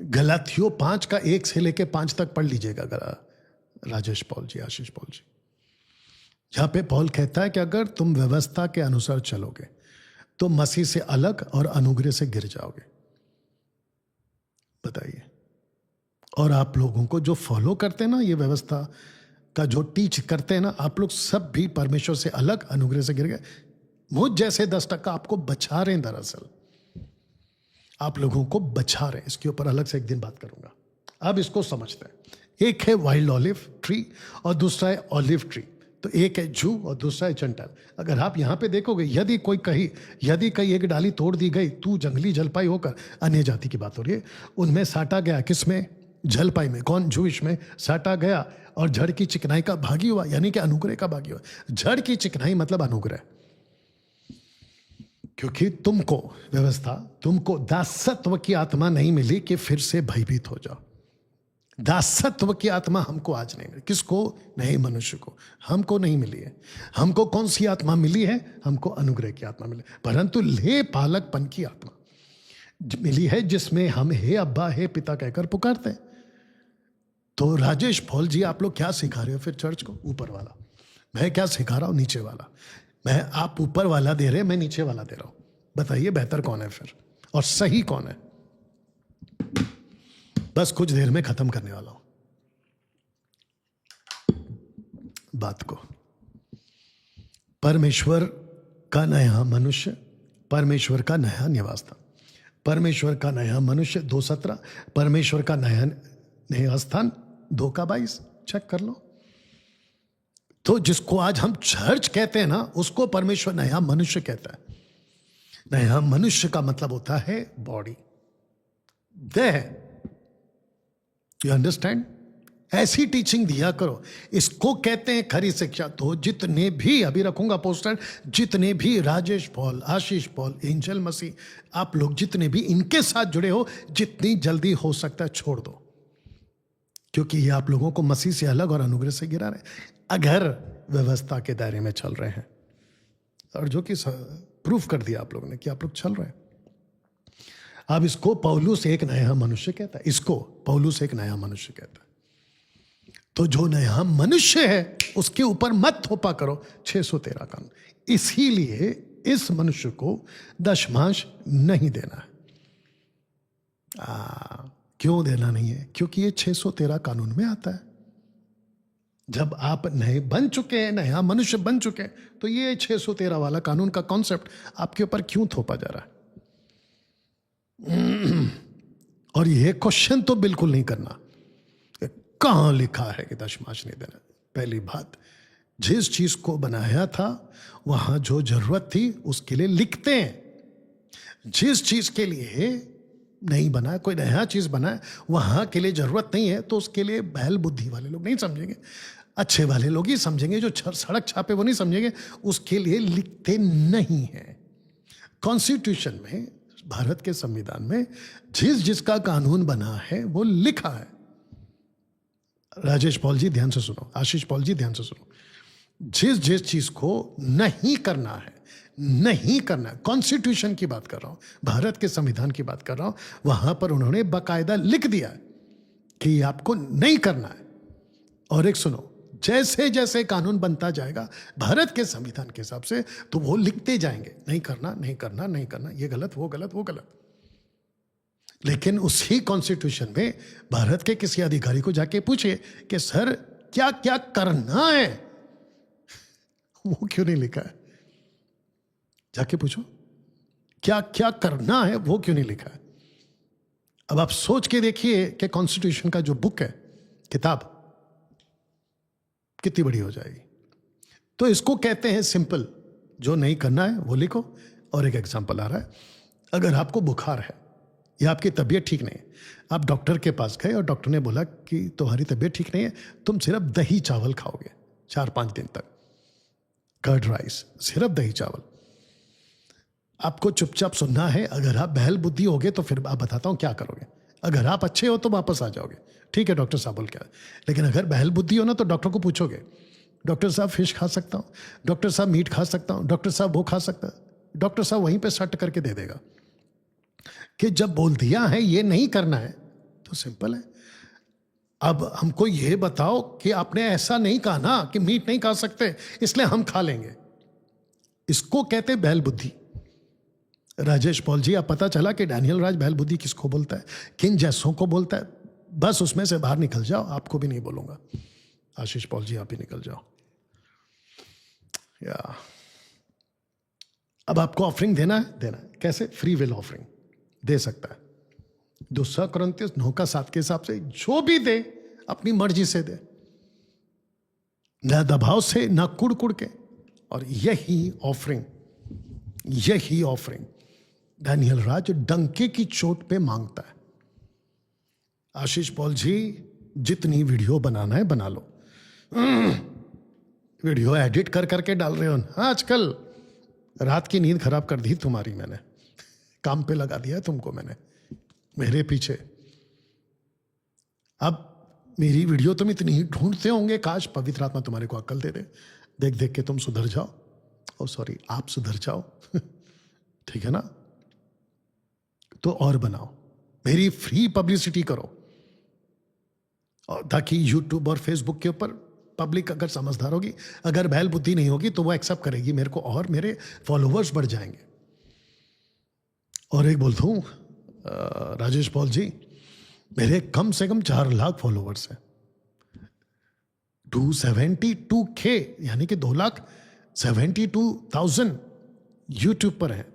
गलातियों 5 का 1 से लेके 5 तक पढ़ लीजिएगा राजेश पॉल जी, आशीष पॉल जी। जहां पे पॉल कहता है कि अगर तुम व्यवस्था के अनुसार चलोगे तो मसीह से अलग और अनुग्रह से गिर जाओगे। बताइए। और आप लोगों को जो फॉलो करते हैं ना, ये व्यवस्था का जो टीच करते हैं ना, आप लोग सब भी परमेश्वर से अलग, अनुग्रह से गिर गए। मुझ जैसे 10% आपको बचा रहे हैं दरअसल। आप लोगों को बचा रहे हैं। इसके ऊपर अलग से एक दिन बात करूंगा। अब इसको समझते हैं। एक है वाइल्ड ऑलिव ट्री और दूसरा है ऑलिव ट्री। तो एक है जू और दूसरा है चंटाल। अगर आप यहाँ पे देखोगे, यदि कहीं एक डाली तोड़ दी गई, तू जंगली जलपाई होकर, अन्य जाति की बात हो रही है, उनमें साटा गया। किसमें? जलपाई में। कौन? जूश में साटा गया और जड़ की चिकनाई का भागी हुआ, यानी कि अनुग्रह का भागी हुआ। जड़ की चिकनाई मतलब अनुग्रह, क्योंकि तुमको दासत्व की आत्मा नहीं मिली कि फिर से भयभीत हो जाओ। दासत्व की आत्मा हमको आज नहीं मिली। किसको? नहीं, मनुष्य को। हमको नहीं मिली है। हमको कौन सी आत्मा मिली है? हमको अनुग्रह की आत्मा मिली, परंतु ले पालकपन की आत्मा मिली है, जिसमें हम हे अब्बा हे पिता कहकर पुकारते हैं। तो राजेश पॉल जी, आप लोग क्या सिखा रहे हो फिर चर्च को? ऊपर वाला। मैं क्या सिखा रहा हूं? नीचे वाला। आप ऊपर वाला दे रहे, मैं नीचे वाला दे रहा हूं। बताइए बेहतर कौन है फिर, और सही कौन है? बस कुछ देर में खत्म करने वाला हूं बात को। परमेश्वर का नया मनुष्य, परमेश्वर का नया निवास था, परमेश्वर का नया मनुष्य 2:17, परमेश्वर का नया स्थान 2:22। चेक कर लो। तो जिसको आज हम चर्च कहते हैं ना, उसको परमेश्वर नया मनुष्य कहता है। नया मनुष्य का मतलब होता है बॉडी, देह। You understand? ऐसी टीचिंग दिया करो। इसको कहते हैं खरी शिक्षा। तो जितने भी, अभी रखूंगा पोस्टर, जितने भी राजेश पॉल, आशीष पॉल, एंजल मसीह, आप लोग जितने भी इनके साथ जुड़े हो, जितनी जल्दी हो सकता है छोड़ दो, क्योंकि ये आप लोगों को मसीह से अलग और अनुग्रह से गिरा रहे हैं, अगर व्यवस्था के दायरे में चल रहे हैं। और जो कि प्रूफ कर दिया आप लोगों ने कि आप लोग चल रहे हैं। अब इसको पौलुस एक नया मनुष्य कहता है। इसको पौलुस एक नया मनुष्य कहता है। तो जो नया मनुष्य है, उसके ऊपर मत थोपा करो 613 कानून। इसीलिए इस मनुष्य को दशमांश नहीं देना है। क्यों देना नहीं है? क्योंकि ये 613 कानून में आता है। जब आप नए बन चुके हैं, नया मनुष्य बन चुके हैं, तो ये 613 वाला कानून का कॉन्सेप्ट आपके ऊपर क्यों थोपा जा रहा है? और ये क्वेश्चन तो बिल्कुल नहीं करना, कहां लिखा है कि दशमांश नहीं देना। पहली बात, जिस चीज को बनाया था वहां जो जरूरत थी उसके लिए लिखते हैं। जिस चीज के लिए नहीं बना, कोई नया चीज बना, वहां के लिए जरूरत नहीं है, तो उसके लिए बैल बुद्धि वाले लोग नहीं समझेंगे, अच्छे वाले लोग ही समझेंगे। जो सड़क छापे वो नहीं समझेंगे, उसके लिए लिखते नहीं है। कॉन्स्टिट्यूशन में, भारत के संविधान में जिसका कानून बना है वो लिखा है। राजेश पॉल जी ध्यान से सुनो, आशीष पॉल जी ध्यान से सुनो। जिस चीज को नहीं करना है, नहीं करना है, कॉन्स्टिट्यूशन की बात कर रहा हूं, भारत के संविधान की बात कर रहा हूं, वहां पर उन्होंने बाकायदा लिख दिया है कि आपको नहीं करना है। और एक सुनो, जैसे जैसे कानून बनता जाएगा भारत के संविधान के हिसाब से, तो वो लिखते जाएंगे, नहीं करना, नहीं करना, नहीं करना, ये गलत, वो गलत, वो गलत। लेकिन उसी कॉन्स्टिट्यूशन में भारत के किसी अधिकारी को जाके पूछिए कि सर क्या क्या करना है, वो क्यों नहीं लिखा है? जाके पूछो क्या क्या करना है, वो क्यों नहीं लिखा है? अब आप सोच के देखिए कि कॉन्स्टिट्यूशन का जो बुक है, किताब, कितनी बड़ी हो जाएगी। तो इसको कहते हैं सिंपल, जो नहीं करना है वो लिखो। और एक एग्जांपल आ रहा है, अगर आपको बुखार है या आपकी तबीयत ठीक नहीं है, आप डॉक्टर के पास गए और डॉक्टर ने बोला कि तुम्हारी तबीयत ठीक नहीं है, तुम सिर्फ दही चावल खाओगे 4-5 दिन तक, कर्ड राइस, सिर्फ दही चावल। आपको चुपचाप सुनना है। अगर आप बहल बुद्धि होगे तो फिर आप बताता हूं क्या करोगे। अगर आप अच्छे हो तो वापस आ जाओगे, ठीक है डॉक्टर साहब बोल क्या। लेकिन अगर बहल बुद्धि हो ना, तो डॉक्टर को पूछोगे, डॉक्टर साहब फिश खा सकता हूं, डॉक्टर साहब मीट खा सकता हूं, डॉक्टर साहब वो खा सकता है। डॉक्टर साहब वहीं पे सट करके दे देगा कि जब बोल दिया है ये नहीं करना है तो सिंपल है। अब हमको ये बताओ कि आपने ऐसा नहीं कहा ना कि मीट नहीं खा सकते इसलिए हम खा लेंगे। इसको कहते बैल बुद्धि। राजेश पॉल जी, आप पता चला कि डैनियल राज बैल बुद्धि किसको बोलता है, किन जैसों को बोलता है। बस उसमें से बाहर निकल जाओ, आपको भी नहीं बोलूंगा। आशीष पॉल जी आप ही निकल जाओ। अब आपको ऑफरिंग देना है, देना है। कैसे? Free will offering. दे सकता है। 2 कुरिन्थियों 9:7 के हिसाब से जो भी दे अपनी मर्जी से दे, न दबाव से न कुड़ के। और यही ऑफरिंग डैनियल राज डंके की चोट पे मांगता है। आशीष पॉल जी, जितनी वीडियो बनाना है बना लो। वीडियो एडिट कर करके डाल रहे हो ना आजकल। रात की नींद खराब कर दी तुम्हारी, मैंने काम पे लगा दिया तुमको मैंने, मेरे पीछे। अब मेरी वीडियो तुम इतनी ही ढूंढते होंगे, काश पवित्र आत्मा तुम्हारे को अक्ल दे दे, देख देख के तुम सुधर जाओ। ओ सॉरी, आप सुधर जाओ। ठीक है ना? तो और बनाओ, मेरी फ्री पब्लिसिटी करो, और ताकि यूट्यूब और फेसबुक के ऊपर पब्लिक अगर समझदार होगी, अगर बैल बुद्धि नहीं होगी तो वो एक्सेप्ट करेगी मेरे को, और मेरे फॉलोवर्स बढ़ जाएंगे। और एक बोलता हूँ राजेश पॉल जी, मेरे कम से कम 4 लाख फॉलोवर्स हैं। 272K यानी कि 2,72,000 यूट्यूब पर है।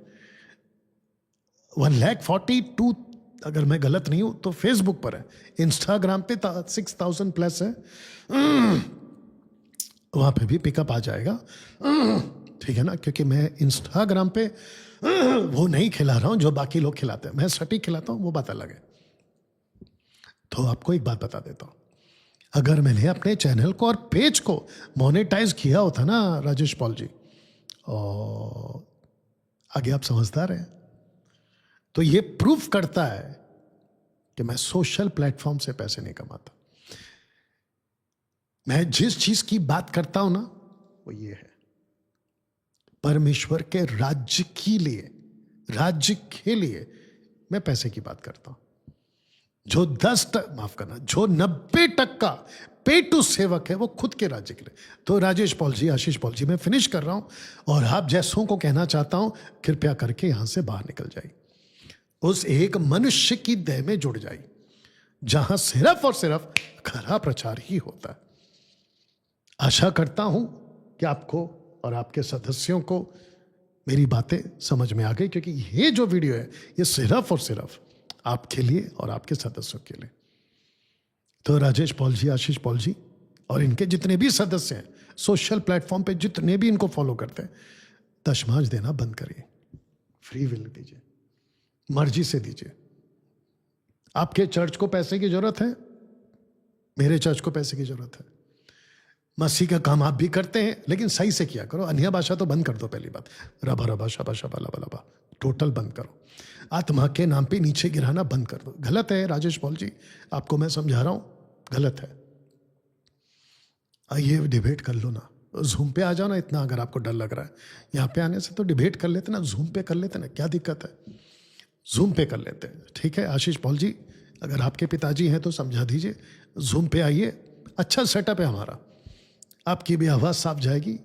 1,42,000 अगर मैं गलत नहीं हूं तो फेसबुक पर है। इंस्टाग्राम पे 6,000 प्लस है, वहां पे भी पिकअप आ जाएगा। ठीक है ना? क्योंकि मैं इंस्टाग्राम पे वो नहीं खिला रहा हूं जो बाकी लोग खिलाते हैं, मैं सटीक खिलाता हूं, वो बात अलग है। तो आपको एक बात बता देता हूं, अगर मैंने अपने चैनल को और पेज को मोनेटाइज किया होता ना राजेश पॉल जी, और आगे आप समझदार हैं, तो ये प्रूफ करता है कि मैं सोशल प्लेटफॉर्म से पैसे नहीं कमाता। मैं जिस चीज की बात करता हूं ना वो ये है, परमेश्वर के राज्य के लिए मैं पैसे की बात करता हूं। जो 90% पेटू सेवक है वो खुद के राज्य के लिए। तो राजेश पॉल जी, आशीष पॉल जी, मैं फिनिश कर रहा हूं, और आप जैसों को कहना चाहता हूं, कृपया करके यहां से बाहर निकल जाइए, उस एक मनुष्य की देह में जुड़ जाइए जहां सिर्फ और सिर्फ खरा प्रचार ही होता है। आशा करता हूं कि आपको और आपके सदस्यों को मेरी बातें समझ में आ गई, क्योंकि ये जो वीडियो है ये सिर्फ और सिर्फ आपके लिए और आपके सदस्यों के लिए। तो राजेश पॉल जी, आशीष पॉल जी और इनके जितने भी सदस्य हैं, सोशल प्लेटफॉर्म पे जितने भी इनको फॉलो करते हैं, दशमांश देना बंद करिए, फ्री विल दीजिए, मर्जी से दीजिए। आपके चर्च को पैसे की जरूरत है, मेरे चर्च को पैसे की जरूरत है। मसीह का काम आप भी करते हैं, लेकिन सही से किया करो। अन्य भाषा तो बंद कर दो, पहली बात। रबा रबा शबा शबा लबा लबा टोटल बंद करो। आत्मा के नाम पे नीचे गिराना बंद कर दो। गलत है राजेश पॉल जी, आपको मैं समझा रहा हूं, गलत है। आइए डिबेट कर लो ना, जूम पे आ जाओ ना। इतना अगर आपको डर लग रहा है यहाँ पे आने से, तो डिबेट कर लेते ना, जूम पे कर लेते ना, क्या दिक्कत है? जूम पे कर लेते हैं, ठीक है। आशीष पॉल जी, अगर आपके पिताजी हैं तो समझा दीजिए, जूम पे आइए, अच्छा सेटअप है हमारा, आपकी भी आवाज़ साफ जाएगी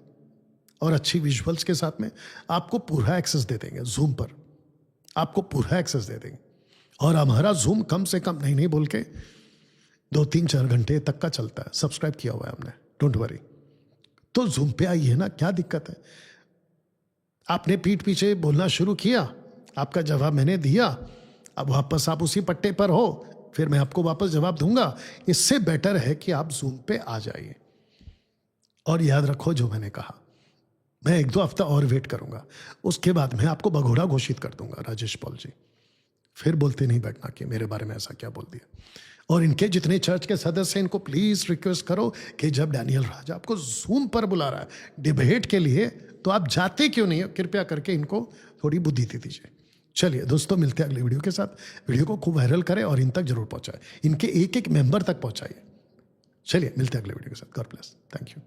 और अच्छी विजुअल्स के साथ में आपको पूरा एक्सेस दे देंगे। जूम पर आपको पूरा एक्सेस दे देंगे, और हमारा जूम कम से कम नहीं बोल के 2-3-4 घंटे तक का चलता है। सब्सक्राइब किया हुआ है हमने, डोंट वरी। तो जूम पे आइए ना, क्या दिक्कत है? आपने पीठ पीछे बोलना शुरू किया, आपका जवाब मैंने दिया, अब वापस आप उसी पट्टे पर हो, फिर मैं आपको वापस जवाब दूंगा। इससे बेटर है कि आप जूम पे आ जाइए। और याद रखो जो मैंने कहा, मैं 1-2 हफ्ता और वेट करूंगा, उसके बाद मैं आपको भगोड़ा घोषित कर दूंगा राजेश पॉल जी। फिर बोलते नहीं बैठना कि मेरे बारे में ऐसा क्या बोल दिया। और इनके जितने चर्च के सदस्य हैं, इनको प्लीज रिक्वेस्ट करो कि जब डैनियल राज आपको जूम पर बुला रहा है डिबेट के लिए, तो आप जाते क्यों नहीं हो? कृपया करके इनको थोड़ी बुद्धि दे दीजिए। चलिए दोस्तों, मिलते हैं अगले वीडियो के साथ। वीडियो को खूब वायरल करें और इन तक जरूर पहुंचाएं, इनके एक-एक मेंबर तक पहुंचाइए। चलिए मिलते हैं अगले वीडियो के साथ। God bless, thank you.